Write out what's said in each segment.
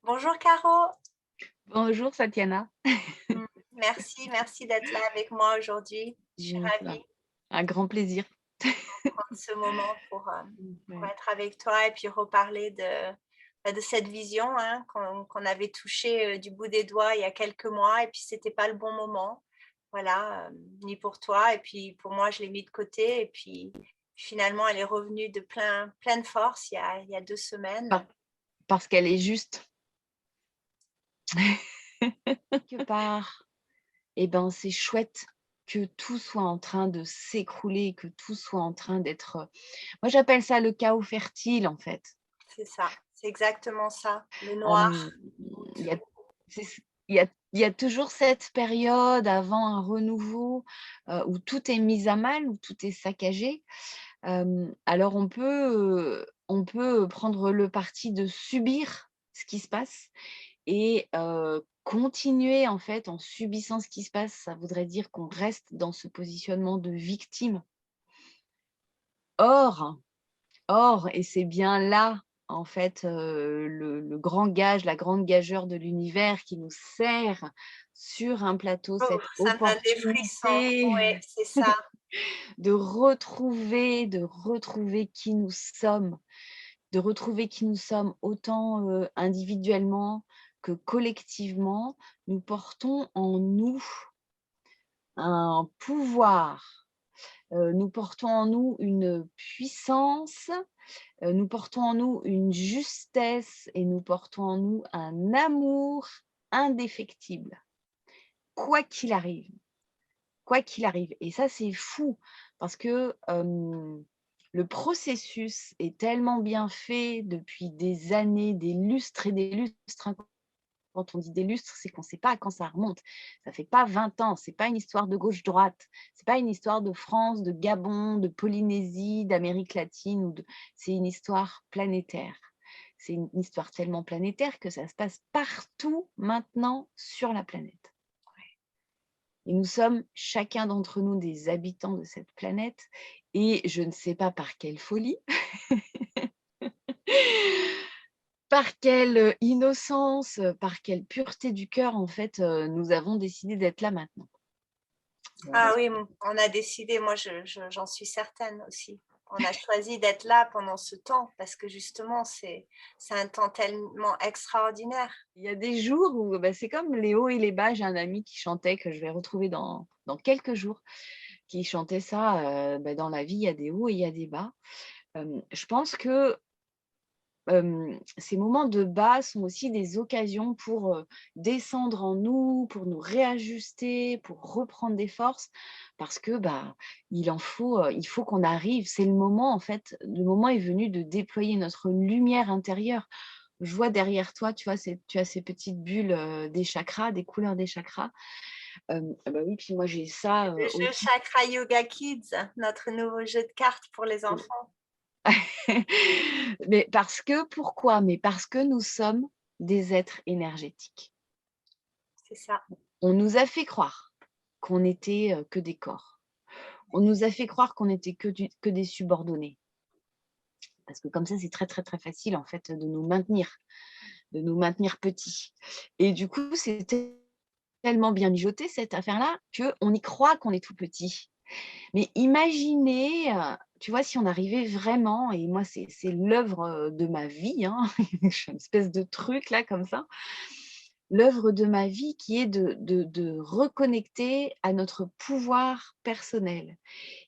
Bonjour Caro. Bonjour Satiana. Mmh. Merci d'être là avec moi aujourd'hui. Je suis C'est ravie un grand plaisir. de prendre ce moment pour Ouais. être avec toi et puis reparler de cette vision, hein, qu'on avait touchée, du bout des doigts il y a quelques mois et puis c'était pas le bon moment. Voilà, ni pour toi et puis pour moi, je l'ai mis de côté et puis finalement, elle est revenue de pleine force il y a 2 semaines. Par Parce qu'elle est juste. Quelque part, c'est chouette que tout soit en train de s'écrouler, que tout soit en train d'être, moi j'appelle ça le chaos fertile en fait. C'est ça, c'est exactement ça, le noir Hem, où il y a tout c'est c il y a toujours cette période avant un renouveau, où tout est mis à mal, où tout est saccagé. Alors on peut prendre le parti de subir ce qui se passe et continuer en fait en subissant ce qui se passe, ça voudrait dire qu'on reste dans ce positionnement de victime. Or Or et c'est bien là, en fait, le grand gage, la grande gageure de l'univers qui nous sert sur un plateau oh, cette ça me donne des frissons. opportunité Ouais, c'est ça. de retrouver qui nous sommes, de retrouver qui nous sommes autant, individuellement que collectivement. Nous portons en nous un pouvoir, nous portons en nous une puissance. Nous portons en nous une justesse et nous portons en nous un amour indéfectible, quoi qu'il arrive, quoi qu'il arrive. Et ça, c'est fou parce que, le processus est tellement bien fait depuis des années, des lustres et des lustres, hein. Quand on dit des lustres, c'est qu'on ne sait pas à quand ça remonte. Ça fait pas 20 ans, c'est pas une histoire de gauche-droite, c'est pas une histoire de France, de Gabon, de Polynésie, d'Amérique latine ou de c'est une histoire planétaire. C'est une histoire tellement planétaire que ça se passe partout maintenant sur la planète. Et nous sommes chacun d'entre nous des habitants de cette planète et je ne sais pas par quelle folie, par quelle, innocence, par quelle pureté du cœur, en fait, nous avons décidé d'être là maintenant. Ah Heu, oui, on a décidé, moi j'en suis certaine aussi. On a choisi d'être là pendant ce temps parce que justement c'est un temps tellement extraordinaire. il y a des jours où, c'est comme les hauts et les bas. J'ai un ami qui chantait, que je vais retrouver dans quelques jours, qui chantait ça, dans la vie, il y a des hauts et il y a des bas. Je pense que ces moments de bas sont aussi des occasions pour, descendre en nous, pour nous réajuster, pour reprendre des forces parce que, il faut qu'on arrive. C'est le moment en fait, le moment est venu de déployer notre lumière intérieure. Je vois derrière toi, tu as ces petites bulles, des chakras, des couleurs des chakras. Oui, puis moi j'ai ça, Le jeu aussi. Chakra Yoga Kids, notre nouveau jeu de cartes pour les enfants. Mais parce que pourquoi? Mais parce que nous sommes des êtres énergétiques. C'est ça. On nous a fait croire qu'on était, que des corps. On nous a fait croire qu'on était que des subordonnés. Parce que comme ça, c'est très, très, très facile en fait de nous maintenir petits. Et du coup, c'est tellement bien mijoté cette affaire-là qu'on y croit qu'on est tout petit. Mais imaginez, tu vois, si on arrivait vraiment et moi c'est l'œuvre, de ma vie, hein, je fais une espèce de truc là comme ça. L'œuvre de ma vie qui est de reconnecter à notre pouvoir personnel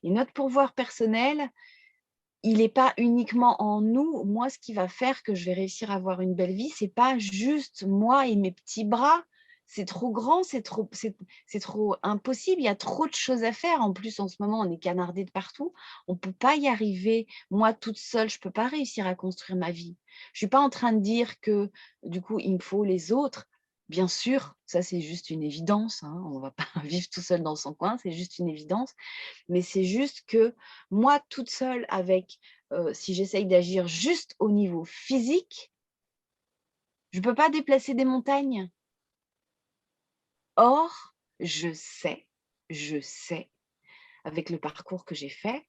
et notre pouvoir personnel, il n'est pas uniquement en nous. Moi, ce qui va faire que je vais réussir à avoir une belle vie, c'est pas juste moi et mes petits bras. C'est trop grand, c'est trop impossible. Il y a trop de choses à faire. En plus, en ce moment, on est canardé de partout. On peut pas y arriver. Moi, toute seule, je peux pas réussir à construire ma vie. Je suis pas en train de dire que, du coup, il me faut les autres. Bien sûr, ça, c'est juste une évidence, hein. On va pas vivre tout seul dans son coin, c'est juste une évidence. Mais c'est juste que moi, toute seule avec, si j'essaye d'agir juste au niveau physique, je ne peux pas déplacer des montagnes. Or, je sais, avec le parcours que j'ai fait,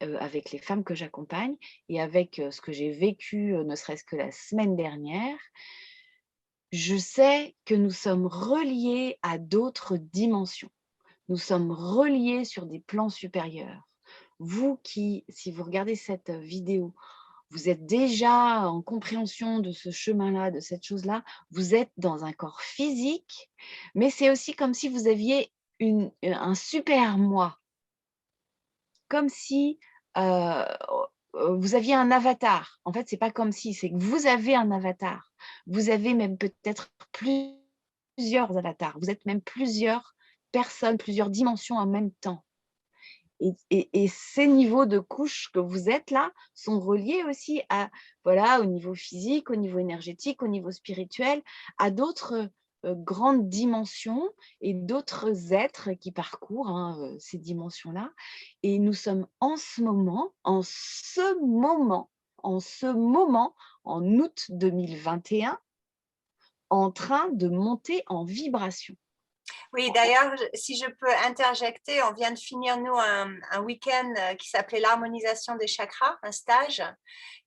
avec les femmes que j'accompagne et avec, ce que j'ai vécu, ne serait-ce que la semaine dernière, je sais que nous sommes reliés à d'autres dimensions. Nous sommes reliés sur des plans supérieurs. Vous qui, si vous regardez cette vidéo, vous êtes déjà en compréhension de ce chemin-là, de cette chose-là, vous êtes dans un corps physique, mais c'est aussi comme si vous aviez un super moi, comme si vous aviez un avatar. En fait, c'est pas comme si, c'est que vous avez un avatar. Vous avez même peut-être plusieurs avatars. Vous êtes même plusieurs personnes, plusieurs dimensions en même temps. Et ces niveaux de couches que vous êtes là sont reliés aussi à, voilà, au niveau physique, au niveau énergétique, au niveau spirituel, à d'autres grandes dimensions et d'autres êtres qui parcourent ces dimensions-là. Et nous sommes en ce moment, en août 2021, en train de monter en vibration. Oui, d'ailleurs, si je peux interjecter, on vient de finir, nous, un week-end qui s'appelait l'harmonisation des chakras, un stage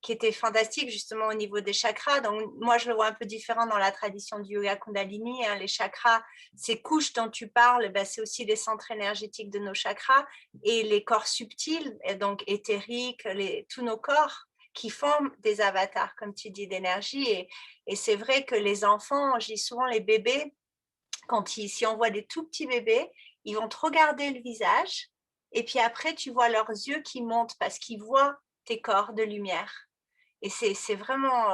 qui était fantastique justement au niveau des chakras. Donc, moi, je le vois un peu différent dans la tradition du yoga Kundalini. Hein. Les chakras, ces couches dont tu parles, ben, c'est aussi les centres énergétiques de nos chakras et les corps subtils, et donc éthériques, tous nos corps qui forment des avatars, comme tu dis, d'énergie. Et c'est vrai que les enfants, je dis souvent les bébés, si on voit des tout petits bébés, ils vont te regarder le visage et puis après, tu vois leurs yeux qui montent parce qu'ils voient tes corps de lumière. Et c'est vraiment,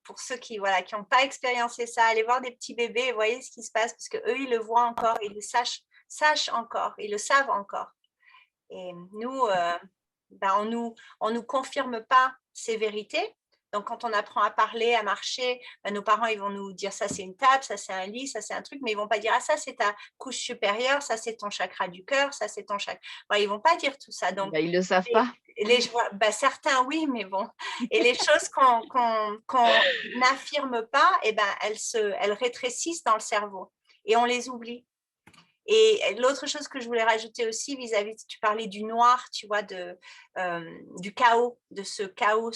pour ceux qui voilà, qui n'ont pas expériencé ça, allez voir des petits bébés et voyez ce qui se passe parce qu'eux, ils le voient encore, ils le sachent encore, ils le savent encore. Et nous, ben, on nous confirme pas ces vérités. Donc, quand on apprend à parler, à marcher, ben, nos parents, ils vont nous dire ça, c'est une table, ça, c'est un lit, ça, c'est un truc, mais ils vont pas dire ah, ça, c'est ta couche supérieure, ça, c'est ton chakra du cœur, ça, c'est ton chakra. Ben, ils vont pas dire tout ça. Donc, Ben, ils ne le savent pas. ben, certains, oui, mais bon. Et les choses qu'on n'affirme pas, eh ben, elles rétrécissent dans le cerveau et on les oublie. Et l'autre chose que je voulais rajouter aussi vis-à-vis, tu parlais du noir, tu vois, du chaos, de ce chaos.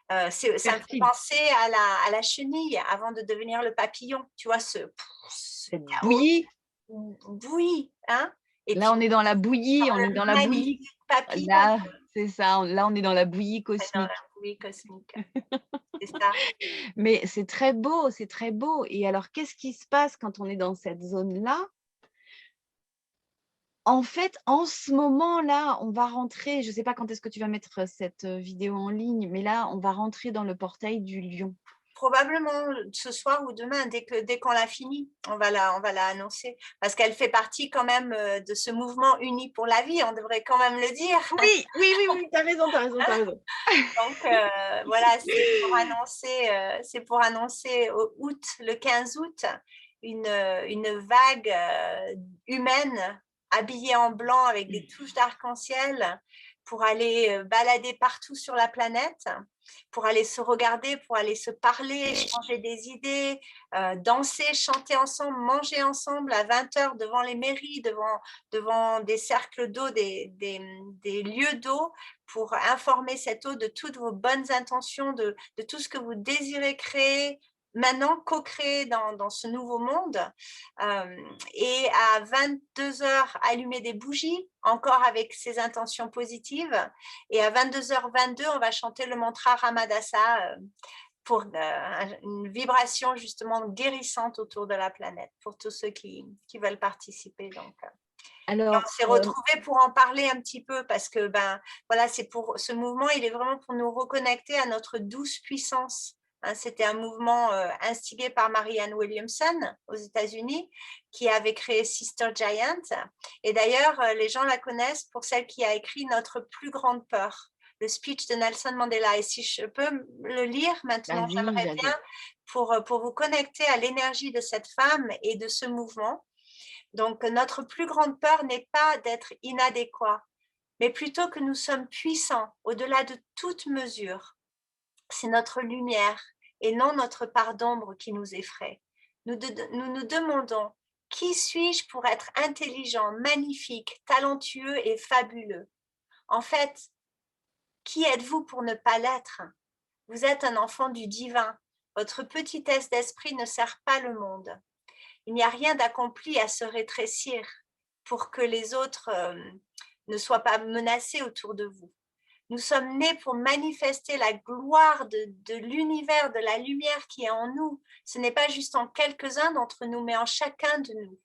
Ça me fait penser à la chenille avant de devenir le papillon, tu vois, ce Cette chaos bouillie. bouillie. Hein. Et Là, puis, on est dans la bouillie, on est dans le la bouillie. magnifique papillon Là, c'est ça, là, on est dans la bouillie dans la cosmique. bouillie cosmique. C'est ça. Mais c'est très beau, c'est très beau. Et alors, qu'est-ce qui se passe quand on est dans cette zone-là? En fait, en ce moment-là, on va rentrer, je ne sais pas quand est-ce que tu vas mettre cette vidéo en ligne, mais là, on va rentrer dans le portail du lion. Probablement ce soir ou demain, dès qu'on l'a fini, on va la annoncer. Parce qu'elle fait partie quand même de ce mouvement uni pour la vie, on devrait quand même le dire. Oui, oui, oui, oui, tu as raison, tu as raison, tu as raison. Donc voilà, c'est pour annoncer au août, le 15 août, une vague humaine habillée en blanc avec des touches d'arc-en-ciel pour aller balader partout sur la planète, pour aller se regarder, pour aller se parler, échanger des idées, danser, chanter ensemble, manger ensemble à 20h devant les mairies, devant des cercles d'eau, des lieux d'eau, pour informer cette eau de toutes vos bonnes intentions, de tout ce que vous désirez créer, maintenant co-créer dans ce nouveau monde. Et à 22h, allumer des bougies, encore avec ces intentions positives. Et à 22h22, on va chanter le mantra Ramadasa pour une vibration justement guérissante autour de la planète, pour tous ceux qui veulent participer. Donc, on Alors, s'est retrouvés pour en parler un petit peu parce que ben voilà, c'est pour ce mouvement, il est vraiment pour nous reconnecter à notre douce puissance. Hein, c'était un mouvement instigé par Marianne Williamson aux États-Unis qui avait créé Sister Giant. Et d'ailleurs, les gens la connaissent pour celle qui a écrit Notre plus grande peur, le speech de Nelson Mandela. Et si je peux le lire maintenant, vas-y, j'aimerais bien vas-y. pour vous connecter à l'énergie de cette femme et de ce mouvement. Donc, notre plus grande peur n'est pas d'être inadéquat, mais plutôt que nous sommes puissants au-delà de toute mesure. C'est notre lumière et non notre part d'ombre qui nous effraie. Nous nous demandons, qui suis-je pour être intelligent, magnifique, talentueux et fabuleux? En fait, qui êtes-vous pour ne pas l'être? Vous êtes un enfant du divin. Votre petitesse d'esprit ne sert pas le monde. Il n'y a rien d'accompli à se rétrécir pour que les autres ne soient pas menacés autour de vous. Nous sommes nés pour manifester la gloire de l'univers, de la lumière qui est en nous. Ce n'est pas juste en quelques-uns d'entre nous, mais en chacun de nous.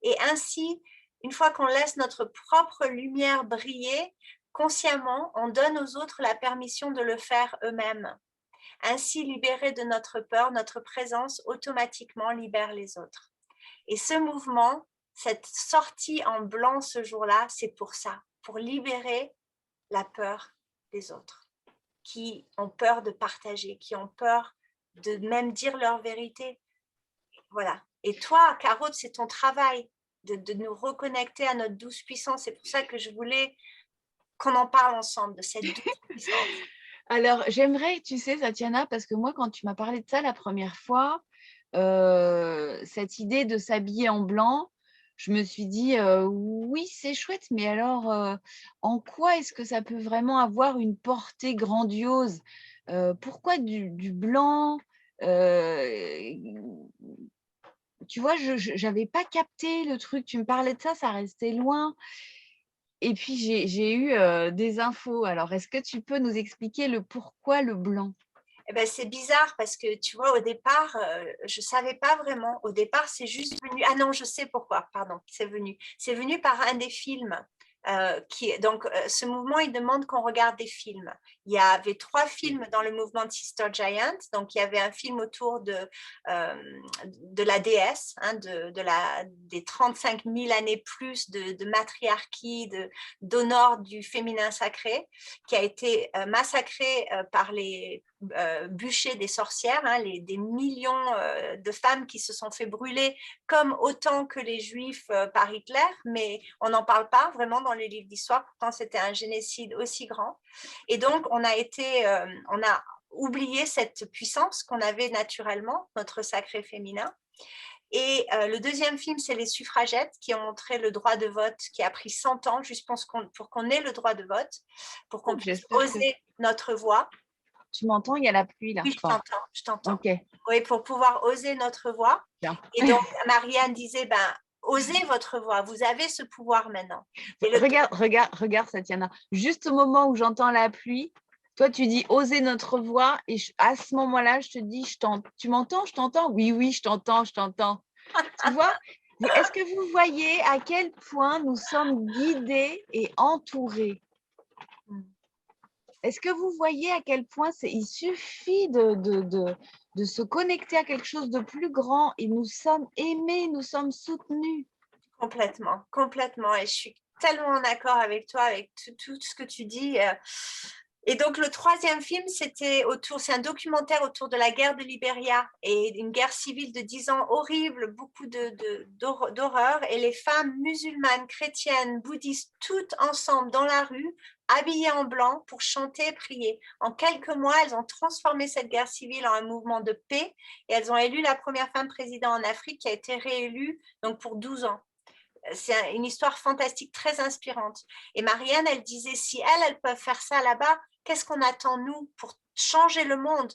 Et ainsi, une fois qu'on laisse notre propre lumière briller, consciemment, on donne aux autres la permission de le faire eux-mêmes. Ainsi, libérés de notre peur, notre présence automatiquement libère les autres. Et ce mouvement, cette sortie en blanc ce jour-là, c'est pour ça, pour libérer la peur des autres, qui ont peur de partager, qui ont peur de même dire leur vérité. Voilà. Et toi, Caro, c'est ton travail de nous reconnecter à notre douce puissance. C'est pour ça que je voulais qu'on en parle ensemble, de cette douce puissance. Alors, j'aimerais, tu sais, Tatiana, parce que moi, quand tu m'as parlé de ça la première fois, cette idée de s'habiller en blanc, je me suis dit, oui, c'est chouette, mais alors, en quoi est-ce que ça peut vraiment avoir une portée grandiose? Pourquoi du blanc? Tu vois, je n'avais pas capté le truc. Tu me parlais de ça, ça restait loin. Et puis, j'ai eu des infos. Alors, est-ce que tu peux nous expliquer le pourquoi le blanc? Eh ben, c'est bizarre parce que tu vois, au départ, je ne savais pas vraiment. Au départ, c'est juste venu. Ah non, je sais pourquoi, pardon, c'est venu. C'est venu par un des films. Donc, ce mouvement, il demande qu'on regarde des films. Il y avait 3 films dans le mouvement de Sister Giant. Donc, il y avait un film autour de la déesse, hein, des 35 000 années plus de matriarchie, d'honneur du féminin sacré, qui a été massacré par les bûchers des sorcières, hein, des millions de femmes qui se sont fait brûler, comme autant que les Juifs par Hitler, mais on n'en parle pas vraiment dans les livres d'histoire, pourtant c'était un génocide aussi grand. Et donc on a oublié cette puissance qu'on avait naturellement, notre sacré féminin. Et le deuxième film, c'est Les Suffragettes, qui ont montré le droit de vote, qui a pris 100 ans juste pour qu'on ait le droit de vote, pour qu'on puisse oser notre voix. Tu m'entends? Il y a la pluie là. Oui, je t'entends. Okay. Oui, pour pouvoir oser notre voix. Bien. Et donc, Marianne disait, osez votre voix, vous avez ce pouvoir maintenant. Et regarde, Tatiana. Juste au moment où j'entends la pluie, toi, tu dis oser notre voix, et à ce moment-là, je te dis, tu m'entends? Je t'entends? Oui, je t'entends. Tu vois? Est-ce que vous voyez à quel point nous sommes guidés et entourés? Est-ce que vous voyez à quel point il suffit de se connecter à quelque chose de plus grand et nous sommes aimés, nous sommes soutenus? Complètement, complètement. Et je suis tellement en accord avec toi, avec tout ce que tu dis. Et donc, le troisième film, c'est un documentaire autour de la guerre de Libéria et une guerre civile de 10 ans horrible, beaucoup d'horreur. Et les femmes musulmanes, chrétiennes, bouddhistes, toutes ensemble dans la rue, habillées en blanc pour chanter et prier. En quelques mois, elles ont transformé cette guerre civile en un mouvement de paix et elles ont élu la première femme présidente en Afrique qui a été réélue donc pour 12 ans. C'est une histoire fantastique, très inspirante. Et Marianne, elle disait, si elles peuvent faire ça là-bas, qu'est-ce qu'on attend, nous, pour changer le monde?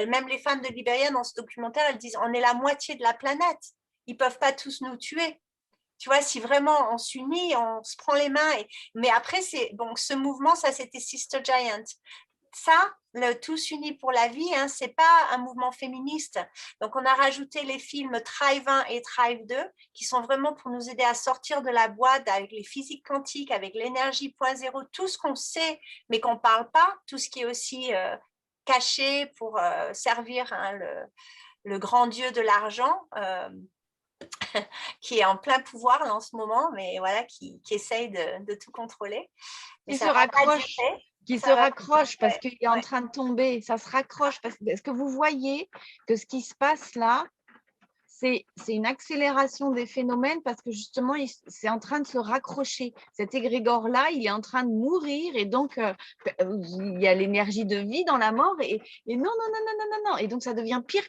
Même les femmes de Libéria, dans ce documentaire, elles disent, on est la moitié de la planète. Ils ne peuvent pas tous nous tuer. Tu vois, si vraiment on s'unit, on se prend les mains. Mais après, ce mouvement, ça, c'était Sister Giant. Ça, le Tous unis pour la vie, hein, ce n'est pas un mouvement féministe. Donc, on a rajouté les films Thrive 1 et Thrive 2 qui sont vraiment pour nous aider à sortir de la boîte avec les physiques quantiques, avec l'énergie 0.0, tout ce qu'on sait, mais qu'on ne parle pas, tout ce qui est aussi caché pour servir hein, le grand dieu de l'argent. Qui est en plein pouvoir là, en ce moment, mais voilà, qui essaye de tout contrôler. Qui se raccroche parce qu'il est en train de tomber. Ça se raccroche. Est-ce que vous voyez que ce qui se passe là, c'est une accélération des phénomènes parce que justement, c'est en train de se raccrocher. Cet égrégore-là, il est en train de mourir et donc, il y a l'énergie de vie dans la mort et non. Et donc, ça devient pire.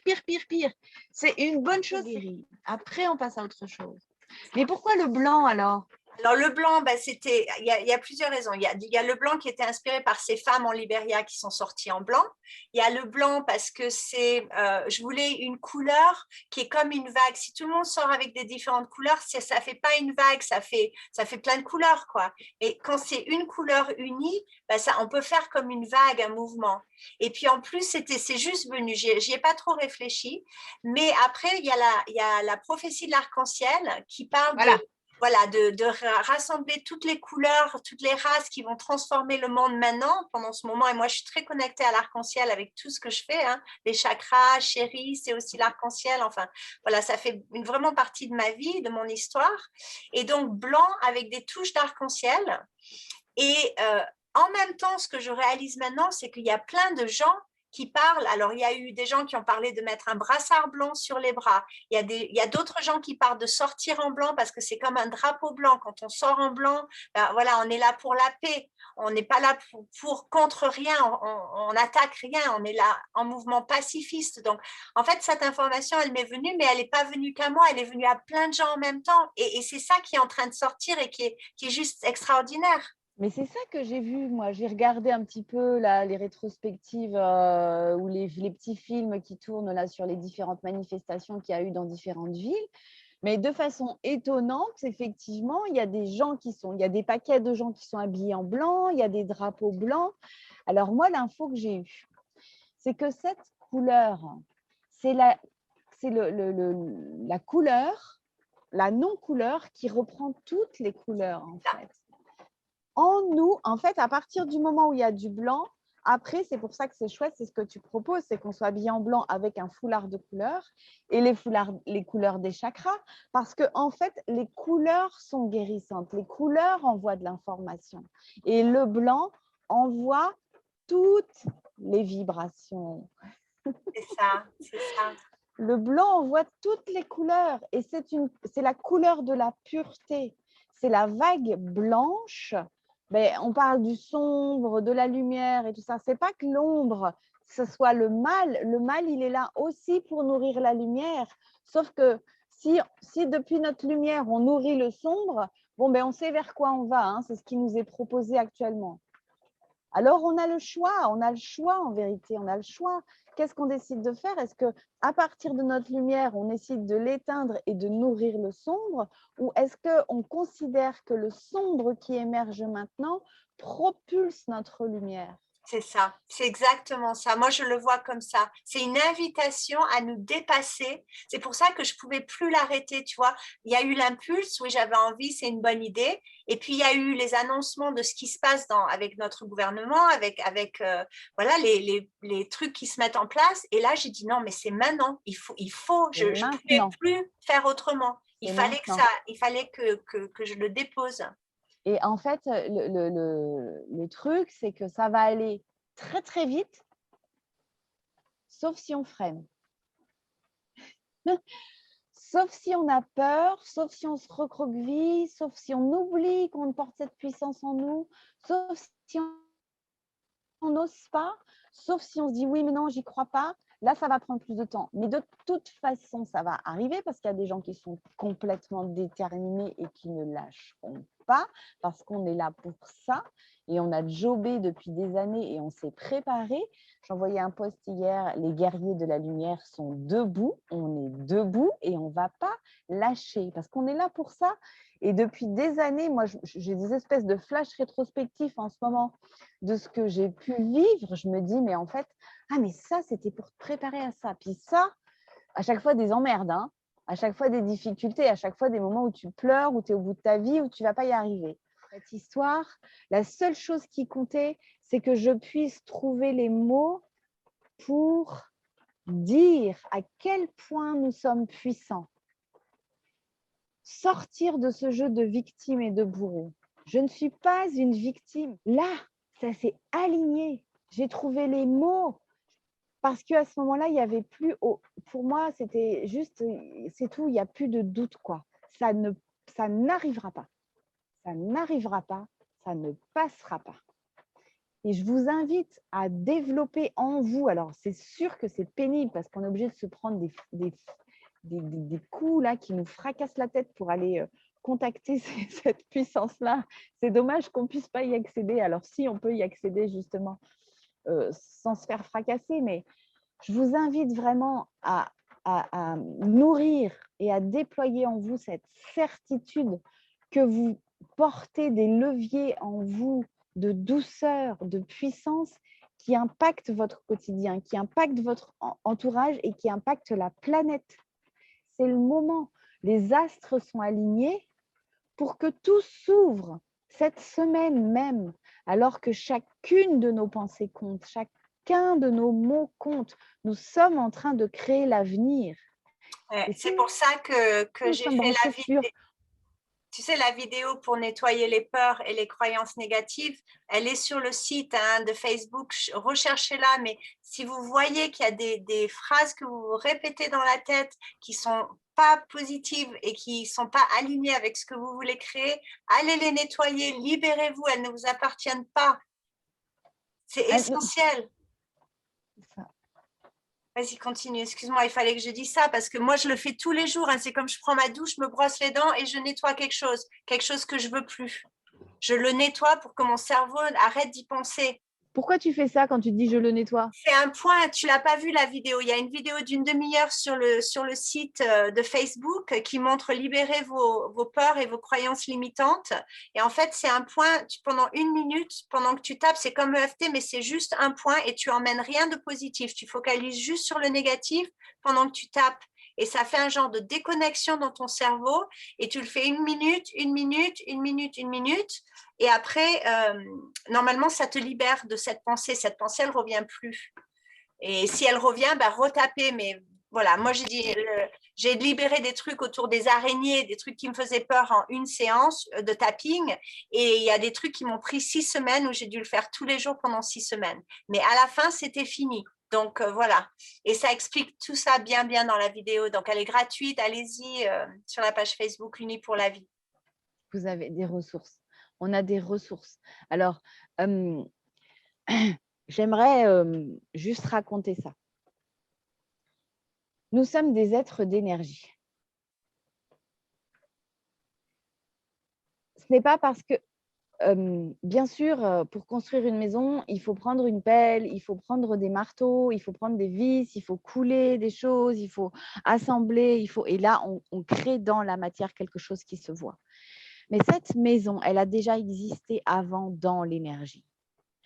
C'est une bonne chose. Après, on passe à autre chose. Mais pourquoi le blanc alors? Alors le blanc, ben, il y a plusieurs raisons. Il y a le blanc qui était inspiré par ces femmes en Libéria qui sont sorties en blanc. Il y a le blanc parce que je voulais une couleur qui est comme une vague. Si tout le monde sort avec des différentes couleurs, ça fait pas une vague, ça fait plein de couleurs, quoi. Et quand c'est une couleur unie, ben on peut faire comme une vague, un mouvement. Et puis en plus, c'est juste venu. J'y ai pas trop réfléchi. Mais après, il y a la prophétie de l'arc-en-ciel qui parle Voilà. voilà, de rassembler toutes les couleurs, toutes les races qui vont transformer le monde maintenant, pendant ce moment. Et moi, je suis très connectée à l'arc-en-ciel avec tout ce que je fais, hein. Les chakras, chérie, c'est aussi l'arc-en-ciel. Enfin, voilà, ça fait vraiment partie de ma vie, de mon histoire. Et donc, blanc avec des touches d'arc-en-ciel. Et en même temps, ce que je réalise maintenant, c'est qu'il y a plein de gens qui parlent. Alors, il y a eu des gens qui ont parlé de mettre un brassard blanc sur les bras. Il y a d'autres gens qui parlent de sortir en blanc parce que c'est comme un drapeau blanc. Quand on sort en blanc, ben, voilà, on est là pour la paix. On n'est pas là contre rien. On n'attaque rien. On est là en mouvement pacifiste. Donc, en fait, cette information, elle m'est venue, mais elle n'est pas venue qu'à moi. Elle est venue à plein de gens en même temps. Et c'est ça qui est en train de sortir et qui est juste extraordinaire. Mais c'est ça que j'ai vu, moi. J'ai regardé un petit peu là, les rétrospectives ou les petits films qui tournent là sur les différentes manifestations qu'il y a eu dans différentes villes. Mais de façon étonnante, effectivement, il y a il y a des paquets de gens qui sont habillés en blanc, il y a des drapeaux blancs. Alors moi, l'info que j'ai eue, c'est que cette couleur, c'est la couleur, la non-couleur qui reprend toutes les couleurs, en fait. En nous, en fait, à partir du moment où il y a du blanc, après, c'est pour ça que c'est chouette, c'est ce que tu proposes, c'est qu'on soit habillé en blanc avec un foulard de couleur et les couleurs des chakras, parce que en fait, les couleurs sont guérissantes, les couleurs envoient de l'information et le blanc envoie toutes les vibrations. C'est ça, c'est ça. Le blanc envoie toutes les couleurs et c'est la couleur de la pureté, c'est la vague blanche. Mais on parle du sombre, de la lumière et tout ça. C'est pas que l'ombre, ce soit le mal. Le mal, il est là aussi pour nourrir la lumière. Sauf que si depuis notre lumière, on nourrit le sombre, bon, ben, on sait vers quoi on va. Hein. C'est ce qui nous est proposé actuellement. Alors, on a le choix en vérité, on a le choix. Qu'est-ce qu'on décide de faire? Est-ce qu'à partir de notre lumière, on décide de l'éteindre et de nourrir le sombre? Ou est-ce qu'on considère que le sombre qui émerge maintenant propulse notre lumière? C'est ça, c'est exactement ça. Moi, je le vois comme ça. C'est une invitation à nous dépasser. C'est pour ça que je pouvais plus l'arrêter, tu vois. Il y a eu l'impulse, oui, j'avais envie, c'est une bonne idée. Et puis, il y a eu les annoncements de ce qui se passe avec notre gouvernement, voilà, les trucs qui se mettent en place. Et là, j'ai dit non, mais c'est maintenant. C'est Je pouvais maintenant. plus faire autrement. C'est maintenant. Il fallait que je le dépose. Et en fait, le truc, c'est que ça va aller très, très vite, sauf si on freine. Sauf si on a peur, sauf si on se recroqueville, sauf si on oublie qu'on porte cette puissance en nous, sauf si on n'ose pas, sauf si on se dit oui, mais non, j'y crois pas. Là, ça va prendre plus de temps. Mais de toute façon, ça va arriver parce qu'il y a des gens qui sont complètement déterminés et qui ne lâcheront pas parce qu'on est là pour ça. Et on a jobé depuis des années et on s'est préparé. J'envoyais un post hier, les guerriers de la lumière sont debout, on est debout et on ne va pas lâcher parce qu'on est là pour ça. Et depuis des années, moi, j'ai des espèces de flash rétrospectifs en ce moment de ce que j'ai pu vivre. Je me dis, mais en fait, ah, mais ça, c'était pour te préparer à ça. Puis ça, à chaque fois, des emmerdes, hein, à chaque fois, des difficultés, à chaque fois, des moments où tu pleures, où tu es au bout de ta vie, où tu ne vas pas y arriver. Cette histoire, la seule chose qui comptait, c'est que je puisse trouver les mots pour dire à quel point nous sommes puissants. Sortir de ce jeu de victime et de bourreau. Je ne suis pas une victime. Là, ça s'est aligné. J'ai trouvé les mots parce qu'à ce moment-là, il n'y avait plus, pour moi, c'était juste, c'est tout, il n'y a plus de doute, quoi. Ça n'arrivera pas. Ça n'arrivera pas, ça ne passera pas. Et je vous invite à développer en vous, alors c'est sûr que c'est pénible parce qu'on est obligé de se prendre des coups là qui nous fracassent la tête pour aller contacter cette puissance-là. C'est dommage qu'on ne puisse pas y accéder. Alors si, on peut y accéder justement sans se faire fracasser, mais je vous invite vraiment à nourrir et à déployer en vous cette certitude que vous portez des leviers en vous de douceur, de puissance qui impactent votre quotidien, qui impactent votre entourage et qui impactent la planète. C'est le moment. Les astres sont alignés pour que tout s'ouvre cette semaine même, alors que chacune de nos pensées compte, chacun de nos mots compte. Nous sommes en train de créer l'avenir. Ouais, c'est pour ça que nous j'ai sommes fait branchés sur... Tu sais, la vidéo pour nettoyer les peurs et les croyances négatives, elle est sur le site de Facebook. Recherchez-la, mais si vous voyez qu'il y a des phrases que vous répétez dans la tête qui sont pas positives et qui sont pas alignées avec ce que vous voulez créer, allez les nettoyer, libérez-vous, elles ne vous appartiennent pas. C'est essentiel. Vas-y, continue. Excuse-moi, il fallait que je dise ça parce que moi, je le fais tous les jours. Hein. C'est comme je prends ma douche, je me brosse les dents et je nettoie quelque chose que je veux plus. Je le nettoie pour que mon cerveau arrête d'y penser. Pourquoi tu fais ça quand tu dis je le nettoie? C'est un point, tu l'as pas vu la vidéo. Il y a une vidéo d'une demi-heure sur le site de Facebook qui montre libérer vos peurs et vos croyances limitantes. Et en fait, c'est un point, pendant 1 minute, pendant que tu tapes, c'est comme EFT, mais c'est juste un point et tu emmènes rien de positif. Tu focalises juste sur le négatif pendant que tu tapes. Et ça fait un genre de déconnexion dans ton cerveau. Et tu le fais 1 minute, 1 minute, 1 minute, 1 minute. Et après, normalement, ça te libère de cette pensée. Cette pensée, elle ne revient plus. Et si elle revient, bah, retaper. Mais voilà, moi, j'ai libéré des trucs autour des araignées, des trucs qui me faisaient peur en une séance de tapping. Et il y a des trucs qui m'ont pris 6 semaines où j'ai dû le faire tous les jours pendant 6 semaines. Mais à la fin, c'était fini. Donc voilà. Et ça explique tout ça bien, bien dans la vidéo. Donc elle est gratuite. Allez-y sur la page Facebook Unis pour la vie. Vous avez des ressources. On a des ressources. Alors, j'aimerais juste raconter ça. Nous sommes des êtres d'énergie. Ce n'est pas parce que, bien sûr, pour construire une maison, il faut prendre une pelle, il faut prendre des marteaux, il faut prendre des vis, il faut couler des choses, il faut assembler, et là, on crée dans la matière quelque chose qui se voit. Mais cette maison, elle a déjà existé avant dans l'énergie.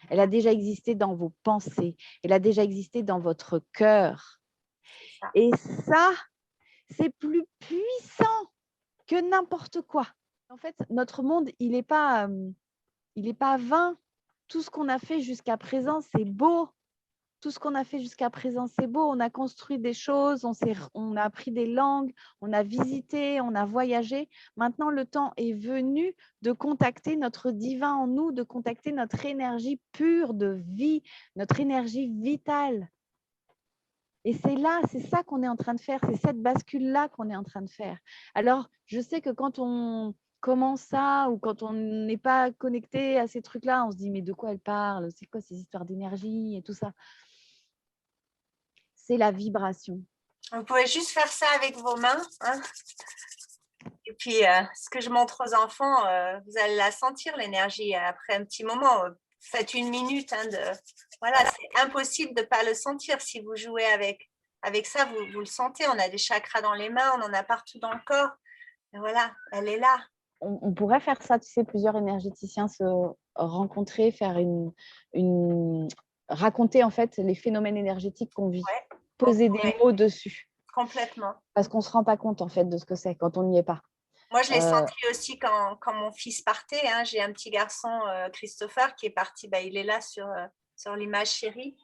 Elle a déjà existé dans vos pensées. Elle a déjà existé dans votre cœur. Et ça, c'est plus puissant que n'importe quoi. En fait, notre monde, il n'est pas vain. Tout ce qu'on a fait jusqu'à présent, c'est beau. Tout ce qu'on a fait jusqu'à présent, c'est beau. On a construit des choses, on a appris des langues, on a visité, on a voyagé. Maintenant, le temps est venu de contacter notre divin en nous, de contacter notre énergie pure de vie, notre énergie vitale. Et c'est ça qu'on est en train de faire, c'est cette bascule-là qu'on est en train de faire. Alors, je sais que quand on commence ça ou quand on n'est pas connecté à ces trucs-là, on se dit, mais de quoi elle parle? C'est quoi ces histoires d'énergie et tout ça? C'est la vibration. Vous pouvez juste faire ça avec vos mains. Hein. Et puis, ce que je montre aux enfants, vous allez la sentir, l'énergie, après un petit moment. Faites 1 minute. Voilà, c'est impossible de ne pas le sentir si vous jouez avec. Avec ça, vous le sentez. On a des chakras dans les mains, on en a partout dans le corps. Et voilà, elle est là. On pourrait faire ça, tu sais, plusieurs énergéticiens se rencontrer, faire raconter en fait les phénomènes énergétiques qu'on vit, poser des mots dessus. Complètement. Parce qu'on ne se rend pas compte en fait de ce que c'est quand on n'y est pas. Moi, je l'ai senti aussi quand mon fils partait. Hein. J'ai un petit garçon, Christopher, qui est parti. Bah, il est là sur l'image chérie.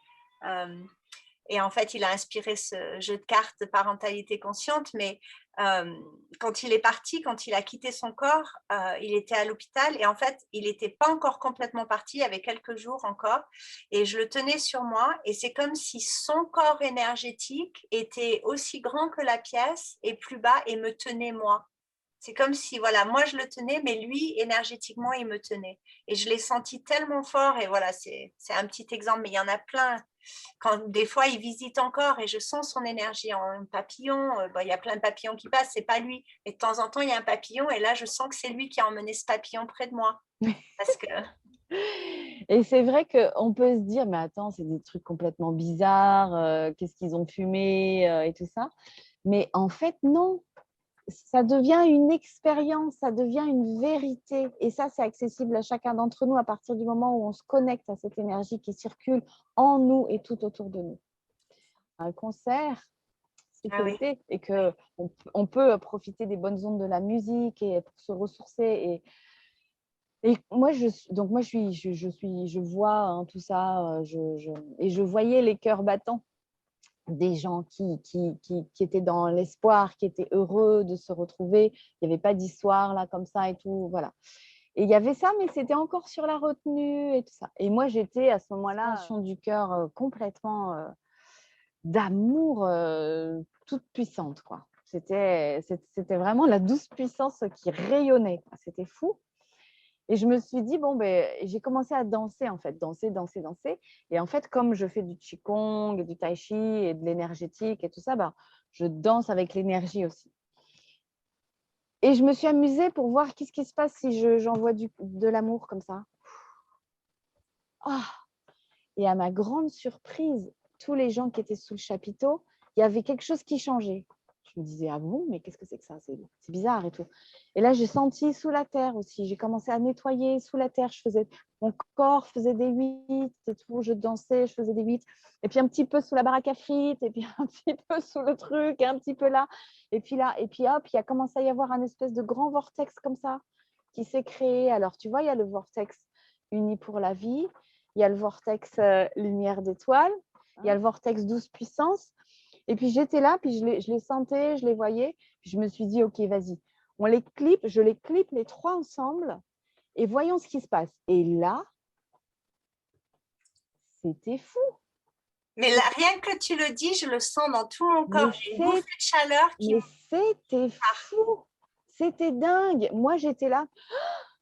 Et en fait, il a inspiré ce jeu de cartes de parentalité consciente. Mais quand il est parti, quand il a quitté son corps, il était à l'hôpital. Et en fait, il n'était pas encore complètement parti. Il y avait quelques jours encore. Et je le tenais sur moi. Et c'est comme si son corps énergétique était aussi grand que la pièce et plus bas et me tenait moi. C'est comme si, voilà, moi je le tenais, mais lui, énergétiquement, il me tenait. Et je l'ai senti tellement fort. Et voilà, c'est un petit exemple, mais il y en a plein. quand des fois il visite encore et je sens son énergie en papillon, il y a plein de papillons qui passent, c'est pas lui, mais de temps en temps il y a un papillon et là je sens que c'est lui qui a emmené ce papillon près de moi parce que Et c'est vrai qu'on peut se dire, mais attends, c'est des trucs complètement bizarres, qu'est-ce qu'ils ont fumé et tout ça. Mais en fait, non, ça devient une expérience, ça devient une vérité. Et ça, c'est accessible à chacun d'entre nous à partir du moment où on se connecte à cette énergie qui circule en nous et tout autour de nous. Un concert, sécurité, et qu'on peut profiter des bonnes ondes de la musique et pour se ressourcer. Et moi, je vois hein, tout ça, et je voyais les cœurs battants des gens qui étaient dans l'espoir, qui étaient heureux de se retrouver. Il n'y avait pas d'histoire là comme ça et tout, voilà. Et il y avait ça, mais c'était encore sur la retenue et tout ça. Et moi, j'étais à ce moment-là, du cœur complètement d'amour toute puissante, quoi. C'était vraiment la douce puissance qui rayonnait. C'était fou. Et je me suis dit, bon, ben, j'ai commencé à danser, en fait, danser. Et en fait, comme je fais du Qigong, et du Tai Chi et de l'énergétique et tout ça, ben, je danse avec l'énergie aussi. Et je me suis amusée pour voir qu'est-ce qui se passe si j'envoie de l'amour comme ça. Oh. Et à ma grande surprise, tous les gens qui étaient sous le chapiteau, il y avait quelque chose qui changeait. Je me disais, ah bon, mais qu'est-ce que c'est que ça? C'est bizarre et tout. Et là, j'ai senti sous la terre aussi. J'ai commencé à nettoyer sous la terre. Mon corps faisait des 8 et tout. Je dansais, je faisais des 8. Et puis un petit peu sous la baraque à frites, et puis un petit peu sous le truc, et un petit peu là. Et puis là, et puis hop, il a commencé à y avoir un espèce de grand vortex comme ça qui s'est créé. Alors, tu vois, il y a le vortex uni pour la vie. Il y a le vortex lumière d'étoiles. Il y a le vortex douce puissance. Et puis j'étais là, puis je les sentais, je les voyais. Puis je me suis dit, OK, vas-y, je les clip les trois ensemble et voyons ce qui se passe. Et là, c'était fou. mais là, rien que tu le dis, je le sens dans tout mon corps. J'ai une bouffée de chaleur qui Mais c'était fou. C'était dingue. Moi, j'étais là,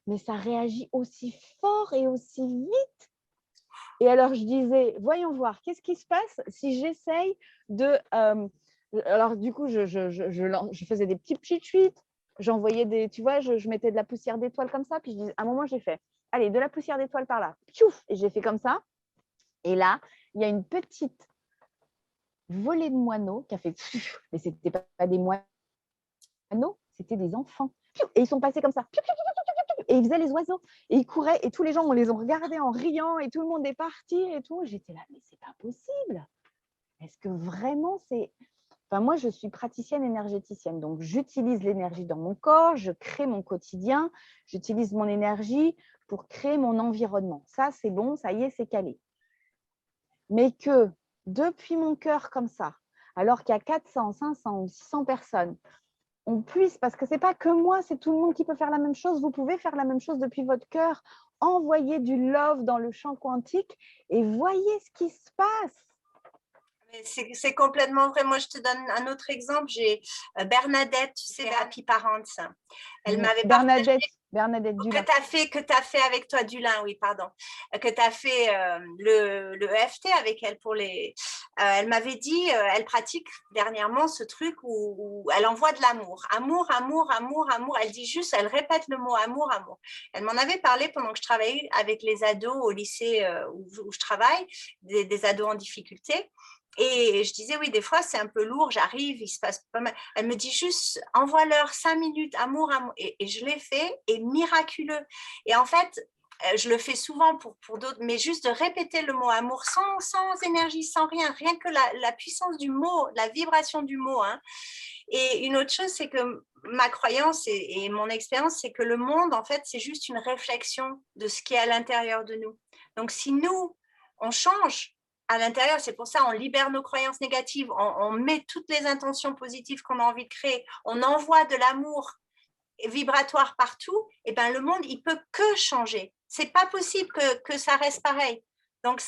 mais ça réagit aussi fort et aussi vite. Et alors, je disais, voyons voir, qu'est-ce qui se passe si j'essaye de… alors, du coup, je faisais des petites fuites. J'envoyais tu vois, je mettais de la poussière d'étoiles comme ça. Puis, à un moment, j'ai fait, allez, de la poussière d'étoiles par là. Piouf. Et j'ai fait comme ça. Et là, il y a une petite volée de moineaux qui a fait… Mais ce n'était pas des moineaux, c'était des enfants. Et ils sont passés comme ça. Et ils faisaient les oiseaux. Et ils couraient. Et tous les gens, on les a regardés en riant. Et tout le monde est parti et tout. J'étais là, mais c'est pas possible. Est-ce que vraiment c'est… Enfin, moi, je suis praticienne énergéticienne. Donc, j'utilise l'énergie dans mon corps. Je crée mon quotidien. J'utilise mon énergie pour créer mon environnement. Ça, c'est bon. Ça y est, c'est calé. Mais que depuis mon cœur comme ça, alors qu'il y a 400, 500 ou 600 personnes, on puisse, parce que ce n'est pas que moi, c'est tout le monde qui peut faire la même chose. Vous pouvez faire la même chose depuis votre cœur. Envoyez du love dans le champ quantique et voyez ce qui se passe. C'est complètement vrai. Moi, je te donne un autre exemple. J'ai Bernadette, tu sais, Happy Parents. Elle m'avait Bernadette Dulin. Que tu as fait avec toi, Dulin, oui, pardon. Que tu as fait le EFT avec elle pour les… elle m'avait dit, elle pratique dernièrement ce truc où elle envoie de l'amour. Amour, amour, amour, amour. Elle dit juste, elle répète le mot amour, amour. Elle m'en avait parlé pendant que je travaillais avec les ados au lycée où je travaille, des ados en difficulté. Et je disais, oui, des fois, c'est un peu lourd, j'arrive, il se passe pas mal. Elle me dit juste, envoie-leur 5 minutes, amour, amour. Et je l'ai fait, et miraculeux. Et en fait, je le fais souvent pour d'autres, mais juste de répéter le mot amour sans énergie, sans rien, rien que la puissance du mot, la vibration du mot. Hein. Et une autre chose, c'est que ma croyance et mon expérience, c'est que le monde, en fait, c'est juste une réflexion de ce qui est à l'intérieur de nous. Donc, si nous, on change à l'intérieur, c'est pour ça on libère nos croyances négatives, on met toutes les intentions positives qu'on a envie de créer, on envoie de l'amour vibratoire partout, et ben le monde, il peut que changer. C'est pas possible que ça reste pareil. Donc,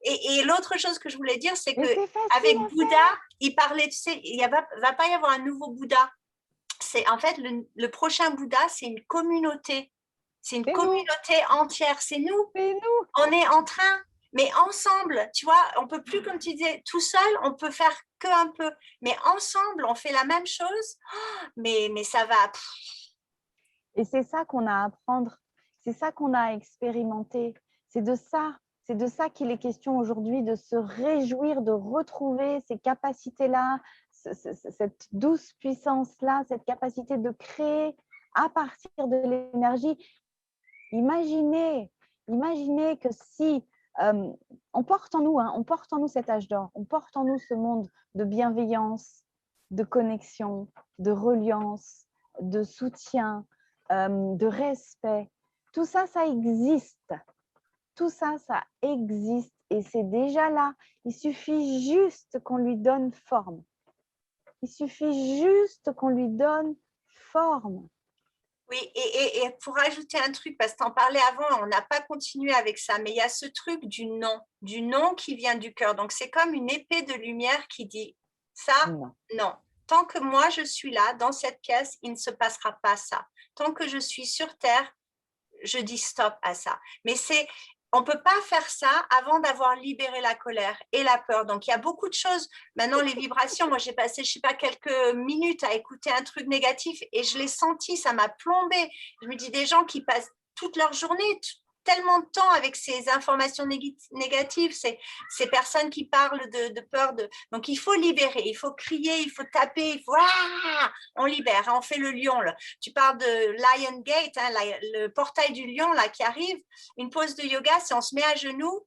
Et l'autre chose que je voulais dire, c'est qu'avec Bouddha, il parlait, tu sais, il va pas y avoir un nouveau Bouddha. C'est en fait le prochain Bouddha, c'est une communauté. C'est une communauté entière. C'est nous. On est en train. Mais ensemble, tu vois, on peut plus, comme tu disais, tout seul, on peut faire que un peu. Mais ensemble, on fait la même chose, mais ça va. Et c'est ça qu'on a à apprendre, c'est ça qu'on a à expérimenter. C'est de ça qu'il est question aujourd'hui, de se réjouir, de retrouver ces capacités-là, cette douce puissance-là, cette capacité de créer à partir de l'énergie. Imaginez que si on porte en nous cet âge d'or, on porte en nous ce monde de bienveillance, de connexion, de reliance, de soutien, de respect. Tout ça, ça existe. Tout ça, ça existe et c'est déjà là. Il suffit juste qu'on lui donne forme. Il suffit juste qu'on lui donne forme. Oui, et pour ajouter un truc, parce que tu en parlais avant, on n'a pas continué avec ça, mais il y a ce truc du non qui vient du cœur. Donc, c'est comme une épée de lumière qui dit, ça, non. Tant que moi, je suis là, dans cette pièce, il ne se passera pas ça. Tant que je suis sur Terre, je dis stop à ça. Mais on ne peut pas faire ça avant d'avoir libéré la colère et la peur. Donc, il y a beaucoup de choses. Maintenant, les vibrations, moi, j'ai passé, je ne sais pas, quelques minutes à écouter un truc négatif et je l'ai senti, ça m'a plombé. Je me dis, des gens qui passent toute leur journée, tellement de temps avec ces informations négatives, ces personnes qui parlent de peur. Donc, il faut libérer, il faut crier, il faut taper, il faut… Ah, on libère, on fait le lion. Là. Tu parles de Lion Gate, hein, le portail du lion là, qui arrive. Une pause de yoga, c'est on se met à genoux,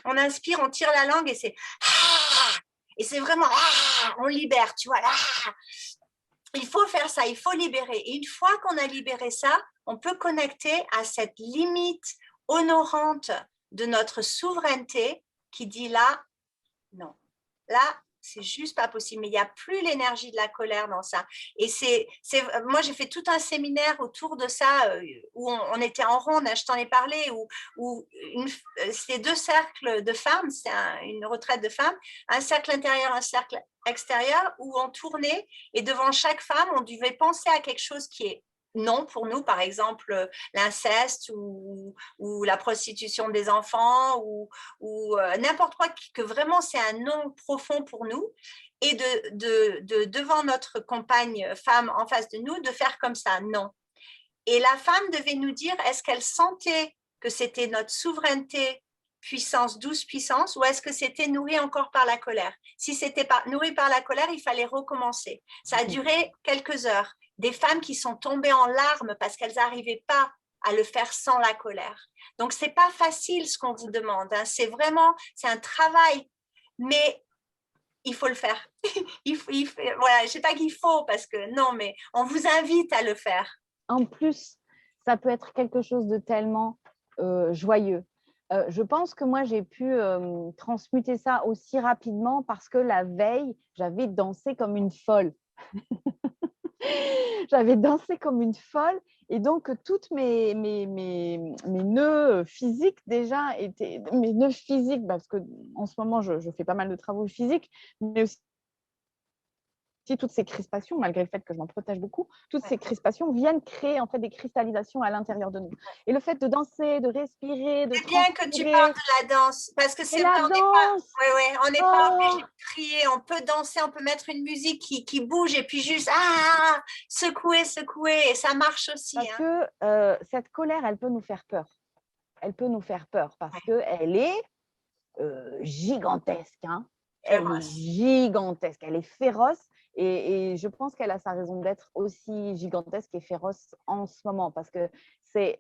on inspire, on tire la langue et c'est… Ah, et c'est vraiment… Ah, on libère, tu vois. Ah, il faut faire ça, il faut libérer. Et une fois qu'on a libéré ça, on peut connecter à cette limite honorante de notre souveraineté qui dit là, non, là, c'est juste pas possible. Mais il n'y a plus l'énergie de la colère dans ça. Et moi, j'ai fait tout un séminaire autour de ça où on était en ronde, je t'en ai parlé, où c'était 2 cercles de femmes, c'est une retraite de femmes, un cercle intérieur, un cercle extérieur, où on tournait et devant chaque femme, on devait penser à quelque chose qui est non pour nous, par exemple l'inceste ou la prostitution des enfants ou n'importe quoi, que vraiment c'est un non profond pour nous, et devant notre compagne femme en face de nous, de faire comme ça, non. Et la femme devait nous dire, est-ce qu'elle sentait que c'était notre souveraineté, puissance, douce puissance, ou est-ce que c'était nourri encore par la colère? Si c'était nourri par la colère, il fallait recommencer. Ça a duré quelques heures. Des femmes qui sont tombées en larmes parce qu'elles n'arrivaient pas à le faire sans la colère. Donc, ce n'est pas facile ce qu'on vous demande. Hein. C'est un travail, mais il faut le faire. Voilà, je ne sais pas qu'il faut, parce que non, mais on vous invite à le faire. En plus, ça peut être quelque chose de tellement joyeux. Je pense que moi, j'ai pu transmuter ça aussi rapidement parce que la veille, j'avais dansé comme une folle. J'avais dansé comme une folle et donc toutes mes nœuds physiques déjà étaient… Mes nœuds physiques, parce qu'en ce moment, je fais pas mal de travaux physiques, mais aussi toutes ces crispations, malgré le fait que je m'en protège beaucoup, toutes ces crispations viennent créer en fait des cristallisations à l'intérieur de nous. Et le fait de danser, de respirer, de c'est bien que tu parles de la danse, parce que c'est vrai, on n'est pas obligé de crier, on peut danser, on peut mettre une musique qui bouge et puis juste secouer, et ça marche aussi. Parce que cette colère, elle peut nous faire peur. Elle peut nous faire peur parce qu'elle est gigantesque. Hein. Elle est gigantesque, elle est féroce. Et je pense qu'elle a sa raison d'être aussi gigantesque et féroce en ce moment parce que c'est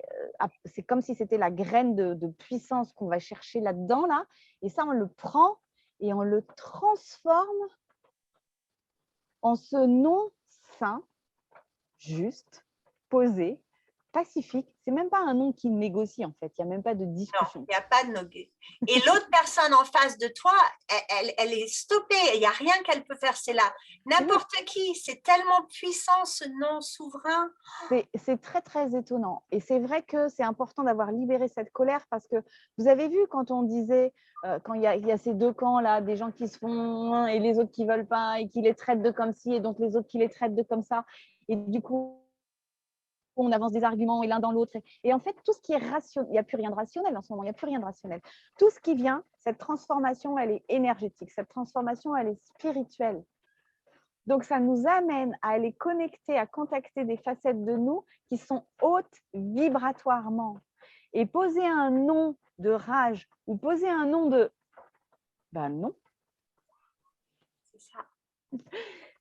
comme si c'était la graine de puissance qu'on va chercher là-dedans. Là. Et ça, on le prend et on le transforme en ce non sain, juste, posé, pacifique. C'est même pas un nom qui négocie en fait. Il n'y a même pas de discussion. Non, il n'y a pas de négoce. Et l'autre personne en face de toi, elle est stoppée. Il n'y a rien qu'elle peut faire. C'est là. N'importe qui. C'est tellement puissant ce non souverain. C'est très, très étonnant. Et c'est vrai que c'est important d'avoir libéré cette colère parce que vous avez vu quand on disait, quand il y a ces 2 camps-là, des gens qui se font et les autres qui ne veulent pas et qui les traitent de comme ci et donc les autres qui les traitent de comme ça. Et du coup, on avance des arguments et l'un dans l'autre. Et en fait, tout ce qui est rationnel, il n'y a plus rien de rationnel en ce moment, il n'y a plus rien de rationnel. Tout ce qui vient, cette transformation, elle est énergétique, cette transformation, elle est spirituelle. Donc, ça nous amène à aller connecter, à contacter des facettes de nous qui sont hautes vibratoirement. Et poser un nom de rage ou poser un nom de ben non, C'est ça.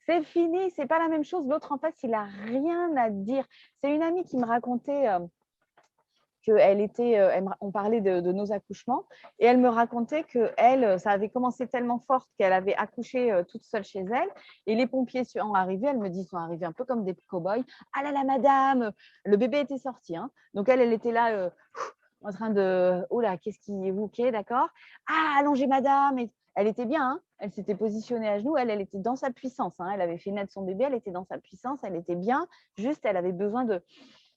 c'est fini, c'est pas la même chose. L'autre en face, il a rien à dire. C'est une amie qui me racontait qu'elle était, on parlait de nos accouchements, et elle me racontait que elle, ça avait commencé tellement fort qu'elle avait accouché toute seule chez elle, et les pompiers sont arrivés. Elle me dit, ils sont arrivés un peu comme des cow-boys. Ah là là, madame, le bébé était sorti, hein. Donc elle était là en train de, oh là, qu'est-ce qui est ok, d'accord. Ah, allongez madame. Et elle était bien, hein. Elle s'était positionnée à genoux, elle était dans sa puissance, hein. Elle avait fait naître son bébé, elle était dans sa puissance, elle était bien. Juste, elle avait besoin de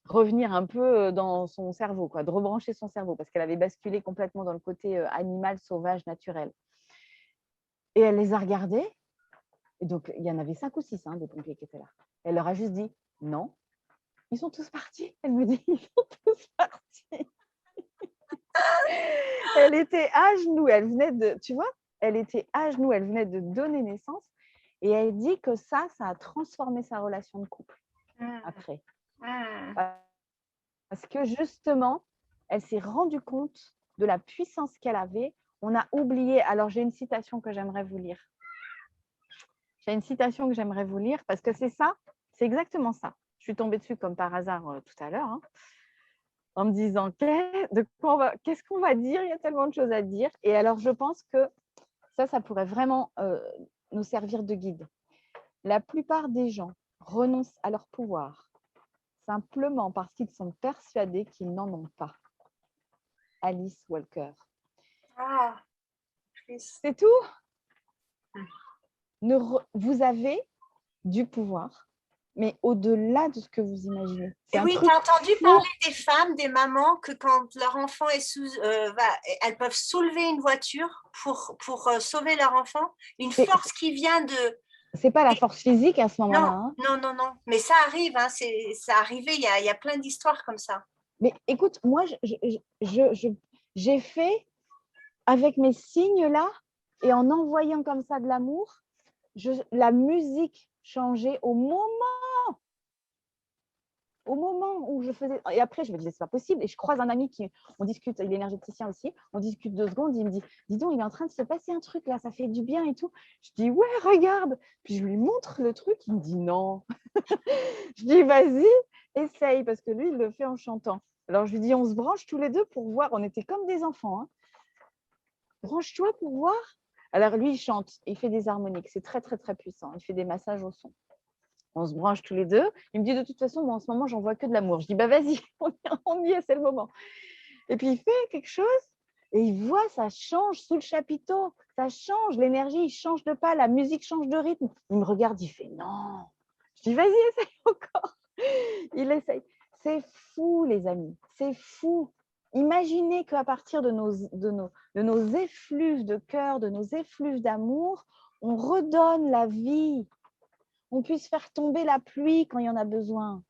revenir un peu dans son cerveau, quoi, de rebrancher son cerveau, parce qu'elle avait basculé complètement dans le côté animal, sauvage, naturel. Et elle les a regardés, et donc il y en avait 5 ou 6 des pompiers qui étaient là. Elle leur a juste dit non, ils sont tous partis. Elle me dit, ils sont tous partis. Elle était à genoux, elle venait de, tu vois, elle était à genoux, elle venait de donner naissance, et elle dit que ça a transformé sa relation de couple après. Parce que justement, elle s'est rendue compte de la puissance qu'elle avait. On a oublié. Alors, j'ai une citation que j'aimerais vous lire. J'ai une citation que j'aimerais vous lire parce que c'est ça, c'est exactement ça. Je suis tombée dessus comme par hasard tout à l'heure, hein, en me disant qu'est-ce qu'on va dire. Il y a tellement de choses à dire. Et alors, je pense que ça pourrait vraiment nous servir de guide. La plupart des gens renoncent à leur pouvoir simplement parce qu'ils sont persuadés qu'ils n'en ont pas. Alice Walker. Ah, c'est tout. Vous avez du pouvoir, mais au-delà de ce que vous imaginez. Et oui, tu as entendu parler des femmes, des mamans, que quand leur enfant est elles peuvent soulever une voiture pour sauver leur enfant. Une force qui vient de... C'est pas la force physique à ce moment-là. Non. Mais ça arrive, hein, ça arrivé, il y a plein d'histoires comme ça. Mais écoute, moi, j'ai fait avec mes signes-là et en envoyant comme ça de l'amour, la musique changeait au moment où je faisais. Et après, je me disais, c'est pas possible. Et je croise un ami on discute, il est énergéticien aussi, on discute 2 secondes, il me dit, dis donc, il est en train de se passer un truc là, ça fait du bien et tout. Je dis, ouais, regarde. Puis je lui montre le truc, il me dit non. Je dis, vas-y, essaye, parce que lui, il le fait en chantant. Alors je lui dis, on se branche tous les deux pour voir. On était comme des enfants, hein. Branche-toi pour voir. Alors lui, il chante, il fait des harmoniques, c'est très, très, très puissant. Il fait des massages au son. On se branche tous les deux. Il me dit, de toute façon, moi, en ce moment, j'en vois que de l'amour. Je dis, bah vas-y, on y est, c'est le moment. Et puis, il fait quelque chose et il voit, ça change sous le chapiteau. Ça change, l'énergie, il change de pas, la musique change de rythme. Il me regarde, il fait, non. Je dis, vas-y, essaye encore. Il essaye. C'est fou, les amis, c'est fou. Imaginez qu'à partir de nos effluves de cœur, de nos effluves d'amour, on redonne la vie. On puisse faire tomber la pluie quand il y en a besoin.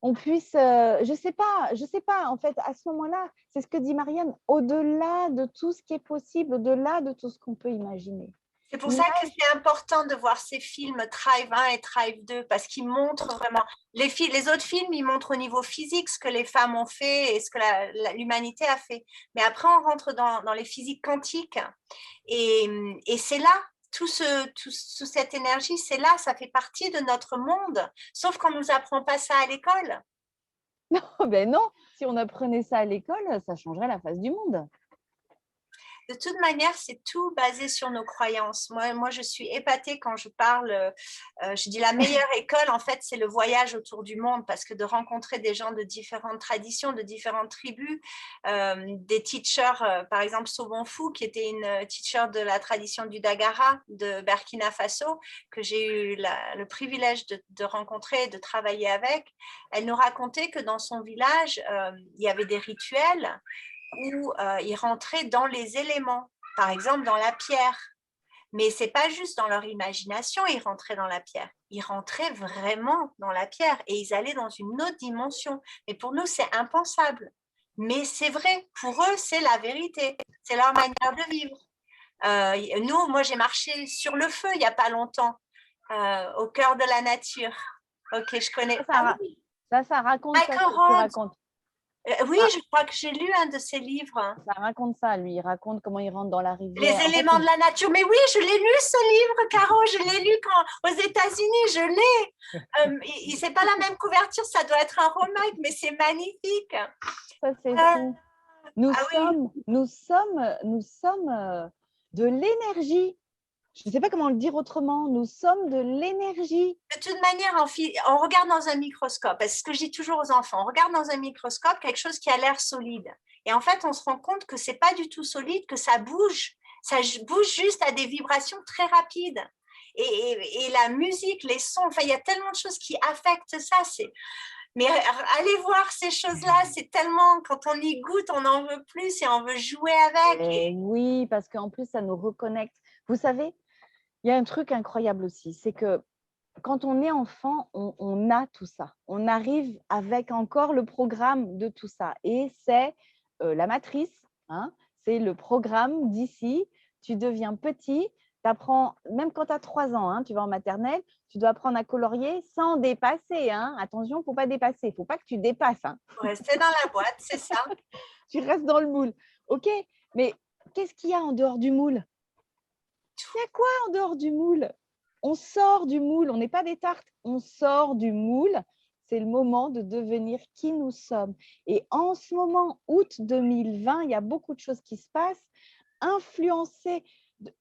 On puisse, je sais pas, en fait, à ce moment-là, c'est ce que dit Marianne, au-delà de tout ce qui est possible, au-delà de tout ce qu'on peut imaginer. C'est pour ça que c'est important de voir ces films Thrive 1 et Thrive 2 parce qu'ils montrent vraiment, les autres films, ils montrent au niveau physique ce que les femmes ont fait et ce que l'humanité a fait. Mais après, on rentre dans les physiques quantiques et c'est là, toute cette énergie, c'est là, ça fait partie de notre monde, sauf qu'on ne nous apprend pas ça à l'école. Non, ben non, si on apprenait ça à l'école, ça changerait la face du monde. De toute manière, c'est tout basé sur nos croyances. Moi, je suis épatée quand je parle. Je dis la meilleure école, en fait, c'est le voyage autour du monde parce que de rencontrer des gens de différentes traditions, de différentes tribus, des teachers, par exemple Sobon Fou, qui était une teacher de la tradition du Dagara de Burkina Faso, que j'ai eu le privilège de rencontrer, de travailler avec. Elle nous racontait que dans son village, il y avait des rituels où il rentrait dans les éléments, par exemple dans la pierre. Mais c'est pas juste dans leur imagination, ils rentraient dans la pierre. Ils rentraient vraiment dans la pierre et ils allaient dans une autre dimension. Mais pour nous, c'est impensable. Mais c'est vrai, pour eux, c'est la vérité. C'est leur manière de vivre. Moi, j'ai marché sur le feu il n'y a pas longtemps, au cœur de la nature. Ok, je connais. Oui, Ça raconte ça, ce Michael que tu Rhodes. racontes. Oui, je crois que j'ai lu un de ses livres. Ça raconte ça, lui. Il raconte comment il rentre dans la Les rivière. En fait, éléments de la nature. Mais oui, je l'ai lu ce livre, Caro. Je l'ai lu aux États-Unis. Je l'ai. C'est pas la même couverture. Ça doit être un remake, mais c'est magnifique. ça, c'est fou. Nous sommes de l'énergie. Je ne sais pas comment le dire autrement. Nous sommes de l'énergie. De toute manière, on regarde dans un microscope. C'est ce que je dis toujours aux enfants. On regarde dans un microscope quelque chose qui a l'air solide. Et en fait, on se rend compte que c'est pas du tout solide, que ça bouge. Ça bouge juste à des vibrations très rapides. Et la musique, les sons, enfin, il y a tellement de choses qui affectent ça. Mais allez voir ces choses-là, c'est tellement, quand on y goûte, on en veut plus et on veut jouer avec. Et oui, parce qu'en plus, ça nous reconnecte. Vous savez, il y a un truc incroyable aussi, c'est que quand on est enfant, on a tout ça. On arrive avec encore le programme de tout ça. Et c'est la matrice, hein, c'est le programme d'ici. Tu deviens petit, tu apprends, même quand tu as 3 ans, hein, tu vas en maternelle, tu dois apprendre à colorier sans dépasser. Hein. Attention, il ne faut pas dépasser, il ne faut pas que tu dépasses. Hein. Faut rester dans la boîte, c'est ça. Tu restes dans le moule. OK, mais qu'est-ce qu'il y a en dehors du moule? Il y a quoi en dehors du moule? On sort du moule, on n'est pas des tartes, on sort du moule. C'est le moment de devenir qui nous sommes. Et en ce moment, août 2020, il y a beaucoup de choses qui se passent, influencées,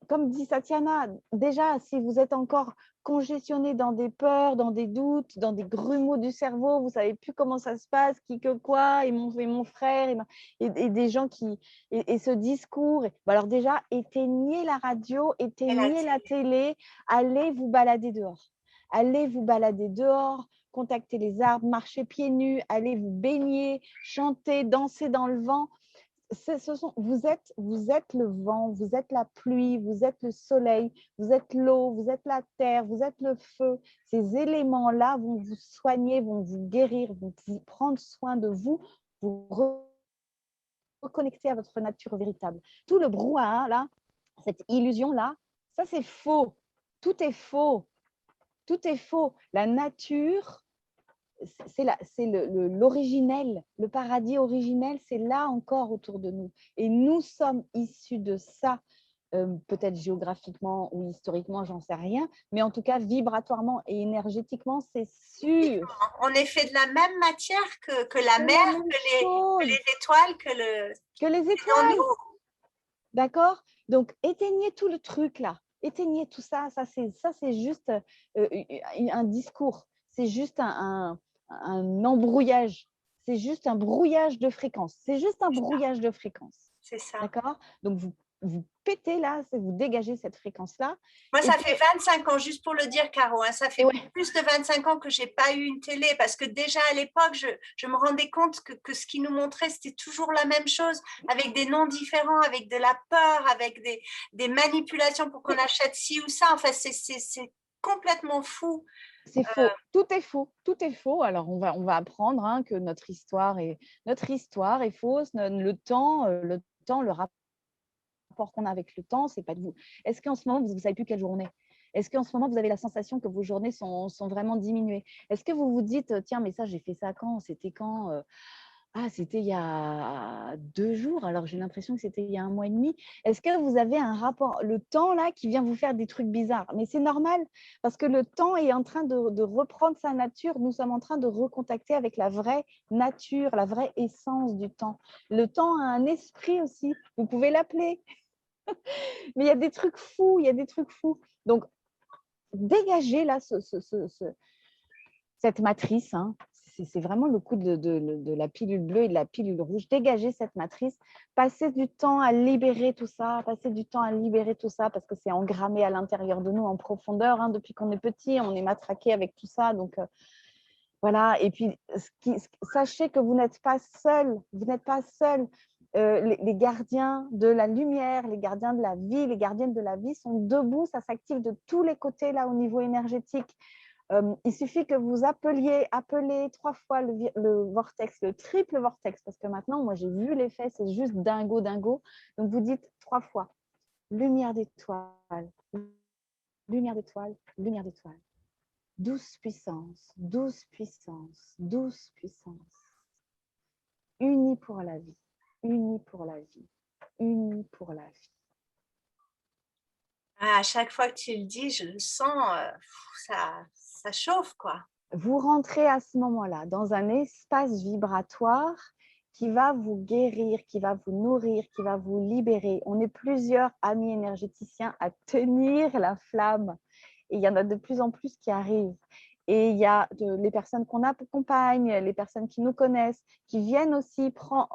comme dit Satyana, déjà, si vous êtes encore congestionné dans des peurs, dans des doutes, dans des grumeaux du cerveau, vous ne savez plus comment ça se passe, qui que quoi, et mon frère, et des gens qui… Et ce discours, alors déjà, éteignez la radio, éteignez la télé, allez vous balader dehors. Allez vous balader dehors, contactez les arbres, marchez pieds nus, allez vous baigner, chanter, danser dans le vent. Vous êtes le vent, vous êtes la pluie, vous êtes le soleil, vous êtes l'eau, vous êtes la terre, vous êtes le feu. Ces éléments-là vont vous soigner, vont vous guérir, vont vous prendre soin de vous, vous reconnecter à votre nature véritable. Tout le brouhaha, là, cette illusion-là, ça c'est faux. Tout est faux. Tout est faux. La nature, c'est l'originel, le paradis originel, c'est là encore autour de nous. Et nous sommes issus de ça, peut-être géographiquement ou historiquement, j'en sais rien, mais en tout cas vibratoirement et énergétiquement, c'est sûr. On est fait de la même matière que la mer, que les étoiles, que les étoiles. D'accord? Donc, éteignez tout le truc là. Éteignez tout ça. Ça, c'est juste un discours. C'est juste un embrouillage. C'est juste un brouillage de fréquences. C'est juste un brouillage de fréquences. C'est ça. D'accord? Donc, vous pétez là, vous dégagez cette fréquence-là. Moi, ça fait 25 ans, juste pour le dire, Caro, hein, ça fait plus de 25 ans que je n'ai pas eu une télé parce que déjà à l'époque, je me rendais compte que ce qu'ils nous montraient, c'était toujours la même chose, avec des noms différents, avec de la peur, avec des manipulations pour qu'on achète ci ou ça. Enfin, c'est complètement fou. C'est faux. Tout est faux. Tout est faux. Alors, on va apprendre hein, que notre histoire est fausse. Le temps, le rapport qu'on a avec le temps, c'est pas de vous. Est-ce qu'en ce moment, vous ne savez plus quelle journée? Est-ce qu'en ce moment, vous avez la sensation que vos journées sont vraiment diminuées? Est-ce que vous vous dites, tiens, mais ça, j'ai fait ça quand? C'était quand? Ah, c'était il y a 2 jours, alors j'ai l'impression que c'était il y a 1 mois et demi. Est-ce que vous avez un rapport, le temps là, qui vient vous faire des trucs bizarres? Mais c'est normal, parce que le temps est en train de reprendre sa nature. Nous sommes en train de recontacter avec la vraie nature, la vraie essence du temps. Le temps a un esprit aussi, vous pouvez l'appeler. Mais il y a des trucs fous, Donc, dégagez là cette matrice, hein. C'est vraiment le coup de la pilule bleue et de la pilule rouge. Dégagez cette matrice, passez du temps à libérer tout ça, parce que c'est engrammé à l'intérieur de nous en profondeur. Hein. Depuis qu'on est petit, on est matraqué avec tout ça. Donc, voilà. Et puis, sachez que vous n'êtes pas seul. les gardiens de la lumière, les gardiens de la vie, les gardiennes de la vie sont debout. Ça s'active de tous les côtés là au niveau énergétique. Il suffit que vous appelez 3 fois le vortex, le triple vortex, parce que maintenant, moi, j'ai vu l'effet, c'est juste dingo, dingo. Donc, vous dites 3 fois, lumière d'étoile, lumière d'étoile, lumière d'étoile. Douce puissance, douce puissance, douce puissance. Unis pour la vie, unis pour la vie, unis pour la vie. À chaque fois que tu le dis, je le sens, ça chauffe, quoi. Vous rentrez à ce moment-là dans un espace vibratoire qui va vous guérir, qui va vous nourrir, qui va vous libérer. On est plusieurs amis énergéticiens à tenir la flamme. Et il y en a de plus en plus qui arrivent. Et il y a les personnes qu'on accompagne, les personnes qui nous connaissent, qui viennent aussi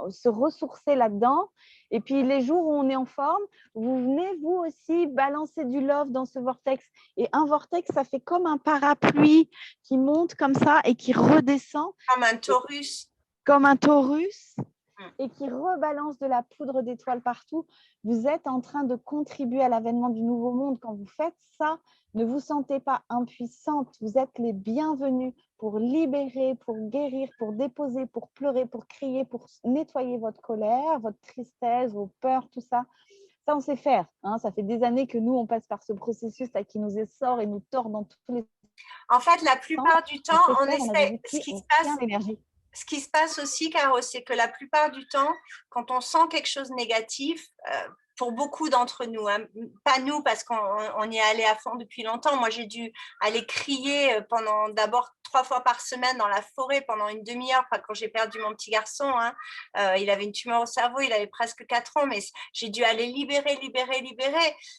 se ressourcer là-dedans. Et puis, les jours où on est en forme, vous venez, vous aussi, balancer du love dans ce vortex. Et un vortex, ça fait comme un parapluie qui monte comme ça et qui redescend. Comme un taurus. Comme un taurus. Et qui rebalance de la poudre d'étoiles partout. Vous êtes en train de contribuer à l'avènement du nouveau monde. Quand vous faites ça, ne vous sentez pas impuissante. Vous êtes les bienvenus pour libérer, pour guérir, pour déposer, pour pleurer, pour crier, pour nettoyer votre colère, votre tristesse, vos peurs, tout ça. Ça, on sait faire. Hein. Ça fait des années que nous, on passe par ce processus là, qui nous essore et nous tord dans tous les En fait, la plupart du temps, on essaie. Ce qui se passe aussi, Caro, c'est que la plupart du temps, quand on sent quelque chose de négatif, pour beaucoup d'entre nous, hein, pas nous parce qu'on y est allé à fond depuis longtemps. Moi, j'ai dû aller crier pendant d'abord 3 fois par semaine dans la forêt pendant une demi-heure, quand j'ai perdu mon petit garçon. Hein. Il avait une tumeur au cerveau, il avait presque 4 ans, mais j'ai dû aller libérer.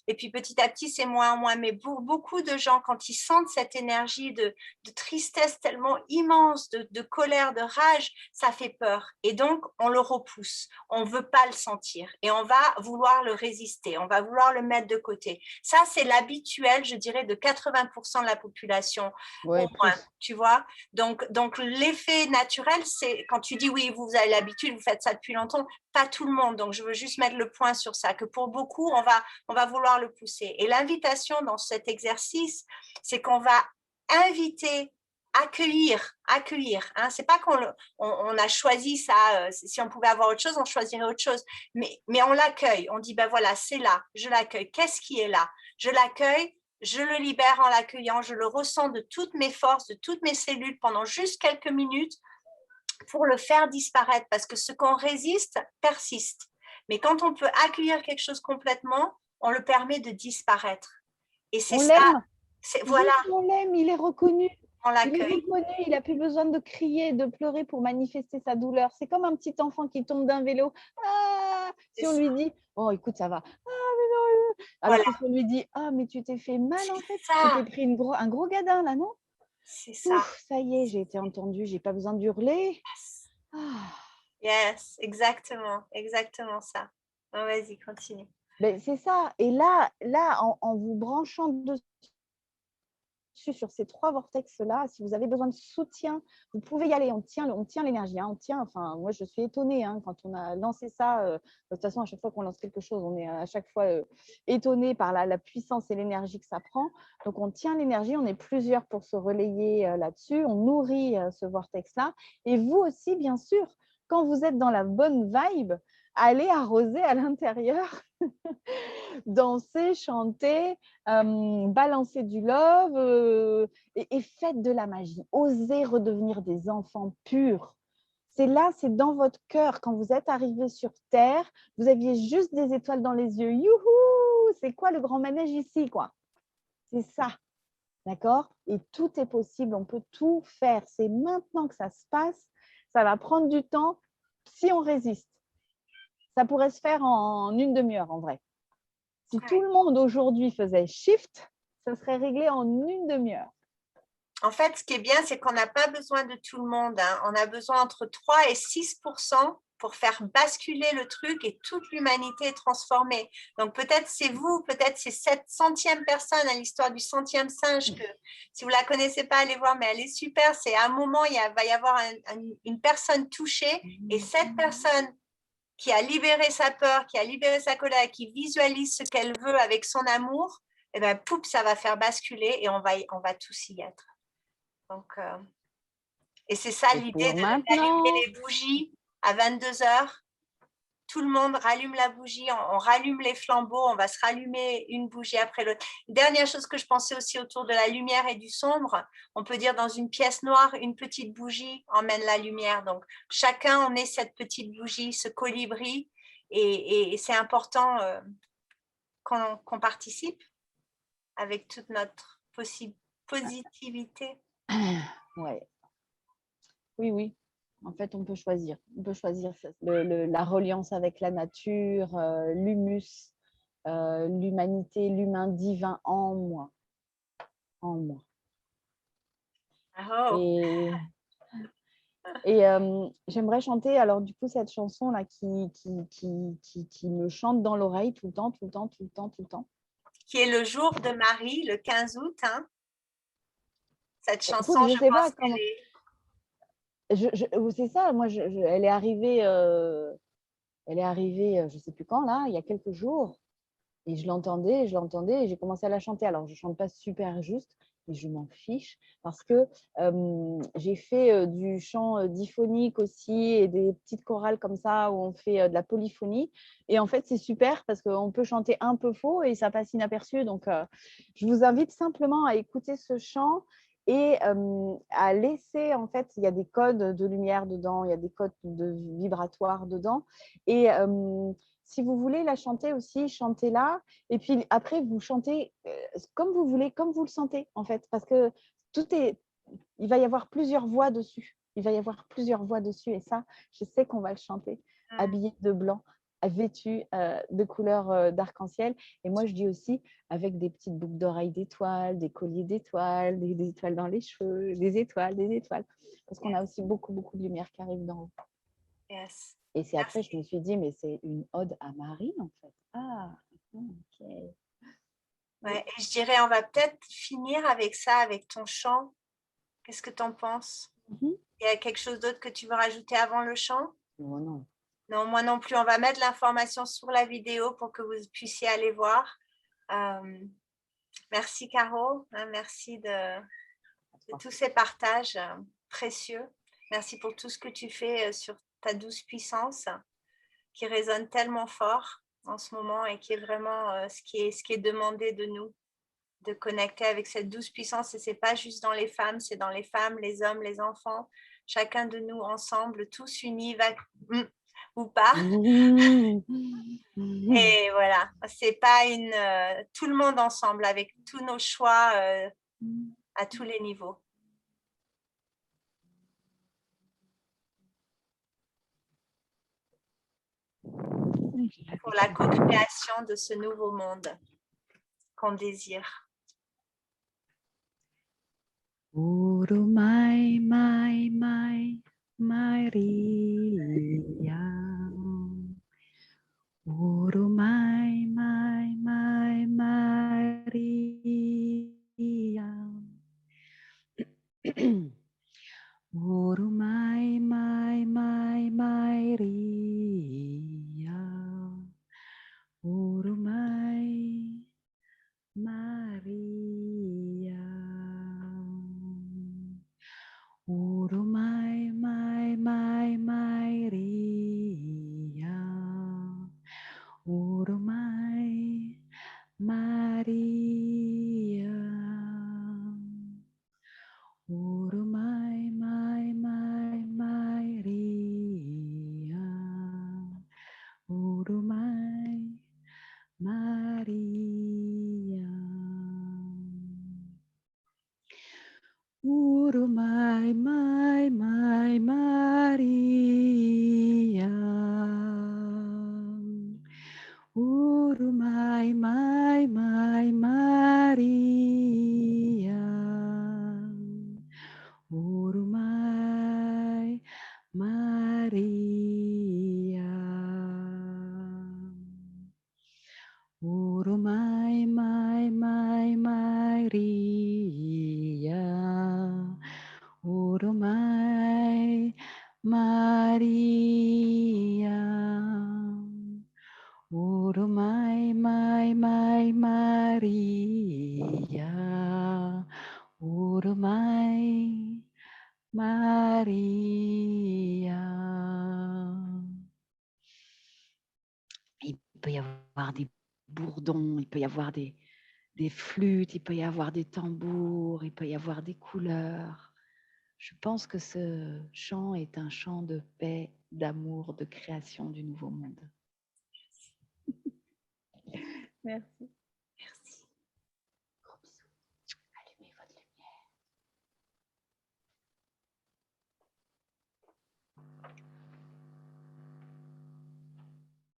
Et puis petit à petit, c'est moins en moins. Mais pour beaucoup de gens, quand ils sentent cette énergie de tristesse tellement immense, de colère, de rage, ça fait peur. Et donc, on le repousse. On ne veut pas le sentir. Et on va vouloir le résister. On va vouloir le mettre de côté. Ça, c'est l'habituel, je dirais, de 80% de la population. Ouais, au moins, tu vois. Donc l'effet naturel, c'est quand tu dis oui, vous avez l'habitude, vous faites ça depuis longtemps, pas tout le monde. Donc, je veux juste mettre le point sur ça, que pour beaucoup, on va vouloir le pousser. Et l'invitation dans cet exercice, c'est qu'on va inviter, accueillir. Hein. C'est pas on a choisi ça. Si on pouvait avoir autre chose, on choisirait autre chose. Mais on l'accueille. On dit, ben voilà, c'est là. Je l'accueille. Qu'est-ce qui est là? Je l'accueille. Je le libère en l'accueillant. Je le ressens de toutes mes forces, de toutes mes cellules pendant juste quelques minutes pour le faire disparaître. Parce que ce qu'on résiste persiste. Mais quand on peut accueillir quelque chose complètement, on le permet de disparaître. Et c'est ça. Voilà. On l'aime, il est reconnu. On il est reconnu, il n'a plus besoin de crier, de pleurer pour manifester sa douleur. C'est comme un petit enfant qui tombe d'un vélo. Ah, si on lui dit, oh écoute, ça va. Ah, mais non. Alors voilà. Si on lui dit, ah, mais tu t'es fait mal en fait, tu t'es pris un gros gadin là, non? C'est ça. Ouf, ça y est, j'ai été entendue, j'ai pas besoin d'hurler. Yes. Yes, exactement ça. Bon, vas-y, continue. Ben, c'est ça. Et là en vous branchant dessus sur ces 3 vortex-là, si vous avez besoin de soutien, vous pouvez y aller. On tient l'énergie. Hein, enfin, moi, je suis étonnée quand on a lancé ça. De toute façon, à chaque fois qu'on lance quelque chose, on est à chaque fois étonné par la puissance et l'énergie que ça prend. Donc, on tient l'énergie. On est plusieurs pour se relayer là-dessus. On nourrit ce vortex-là. Et vous aussi, bien sûr, quand vous êtes dans la bonne vibe, allez arroser à l'intérieur, danser, chanter, balancer du love et faites de la magie. Osez redevenir des enfants purs. C'est là, c'est dans votre cœur. Quand vous êtes arrivé sur Terre, vous aviez juste des étoiles dans les yeux. Youhou! C'est quoi le grand manège ici, quoi? C'est ça. D'accord? Et tout est possible. On peut tout faire. C'est maintenant que ça se passe. Ça va prendre du temps si on résiste. Ça pourrait se faire en une demi-heure, en vrai. Si tout le monde aujourd'hui faisait shift, ça serait réglé en une demi-heure. En fait, ce qui est bien, c'est qu'on n'a pas besoin de tout le monde. Hein. On a besoin entre 3 et 6% pour faire basculer le truc et toute l'humanité est transformée. Donc, peut-être c'est vous, peut-être c'est cette 100e personne à l'histoire du 100e singe que, si vous ne la connaissez pas, allez voir, mais elle est super. C'est à un moment, va y avoir une personne touchée et cette personne qui a libéré sa peur, qui a libéré sa colère, qui visualise ce qu'elle veut avec son amour, et ben poup, ça va faire basculer et on va tous y être. Donc, et c'est ça Et l'idée pour d'allumer maintenant, les bougies à 22h. Tout le monde rallume la bougie, on rallume les flambeaux, on va se rallumer une bougie après l'autre. Dernière chose que je pensais aussi autour de la lumière et du sombre, on peut dire dans une pièce noire, une petite bougie emmène la lumière. Donc chacun on est cette petite bougie, ce colibri, et c'est important qu'on participe avec toute notre positivité. ouais. Oui. En fait, on peut choisir. On peut choisir la reliance avec la nature, l'humus, l'humanité, l'humain divin en moi. En moi. Oh. Et j'aimerais chanter, alors du coup, cette chanson-là qui me chante dans l'oreille tout le temps. Qui est le jour de Marie, le 15 août. Hein. Cette chanson, Écoute, je je sais pense pas qu'elle comment. est... C'est ça, moi, elle est arrivée, je sais plus quand, là, il y a quelques jours. Et je l'entendais, et j'ai commencé à la chanter. Alors, je ne chante pas super juste, mais je m'en fiche parce que j'ai fait du chant diphonique aussi et des petites chorales comme ça où on fait de la polyphonie. Et en fait, c'est super parce qu'on peut chanter un peu faux et ça passe inaperçu. Donc, je vous invite simplement à écouter ce chant et à laisser, en fait, il y a des codes de lumière dedans, il y a des codes de vibratoire dedans. Et si vous voulez la chanter aussi, chantez-la. Et puis après, vous chantez comme vous voulez, comme vous le sentez, en fait. Parce que il va y avoir plusieurs voix dessus. Il va y avoir plusieurs voix dessus. Et ça, je sais qu'on va le chanter, habillé de blanc, vêtu de couleurs d'arc-en-ciel. Et moi, je dis aussi avec des petites boucles d'oreilles d'étoiles, des colliers d'étoiles, des étoiles dans les cheveux, des étoiles. Parce qu'on a aussi beaucoup de lumière qui arrive d'en haut. Yes. Et c'est après, je me suis dit, mais c'est une ode à Marie, en fait. Ah, ok. Ouais, et je dirais, on va peut-être finir avec ça, avec ton chant. Qu'est-ce que tu en penses? Il y a quelque chose d'autre que tu veux rajouter avant le chant? Non. Non, moi non plus. On va mettre l'information sur la vidéo pour que vous puissiez aller voir. Merci Caro, hein, merci de tous ces partages précieux. Merci pour tout ce que tu fais sur ta douce puissance qui résonne tellement fort en ce moment et qui est vraiment ce qui est demandé de nous, de connecter avec cette douce puissance. Et c'est pas juste dans les femmes, c'est dans les femmes, les hommes, les enfants, chacun de nous ensemble, tous unis ou pas. Et voilà, c'est pas tout le monde ensemble avec tous nos choix à tous les niveaux. Pour la co-création de ce nouveau monde qu'on désire. Urumai, mai, Maria. Urumai, mai, Maria. Urumai, mai, Maria. Urumai, Maria. Urumai, mai, Maria. Urumai, Maria. Urumai, mai, Maria. Urumai, Maria. Urumai, mai, Maria. Urumai, mai, Maria. Urumai, Maria. Urumai, mai, Maria. Urumai, Maria. peut y avoir des flûtes, il peut y avoir des tambours, il peut y avoir des couleurs. Je pense que ce chant est un chant de paix, d'amour, de création du nouveau monde. Merci. Merci. Gros bisous. Allumez votre lumière.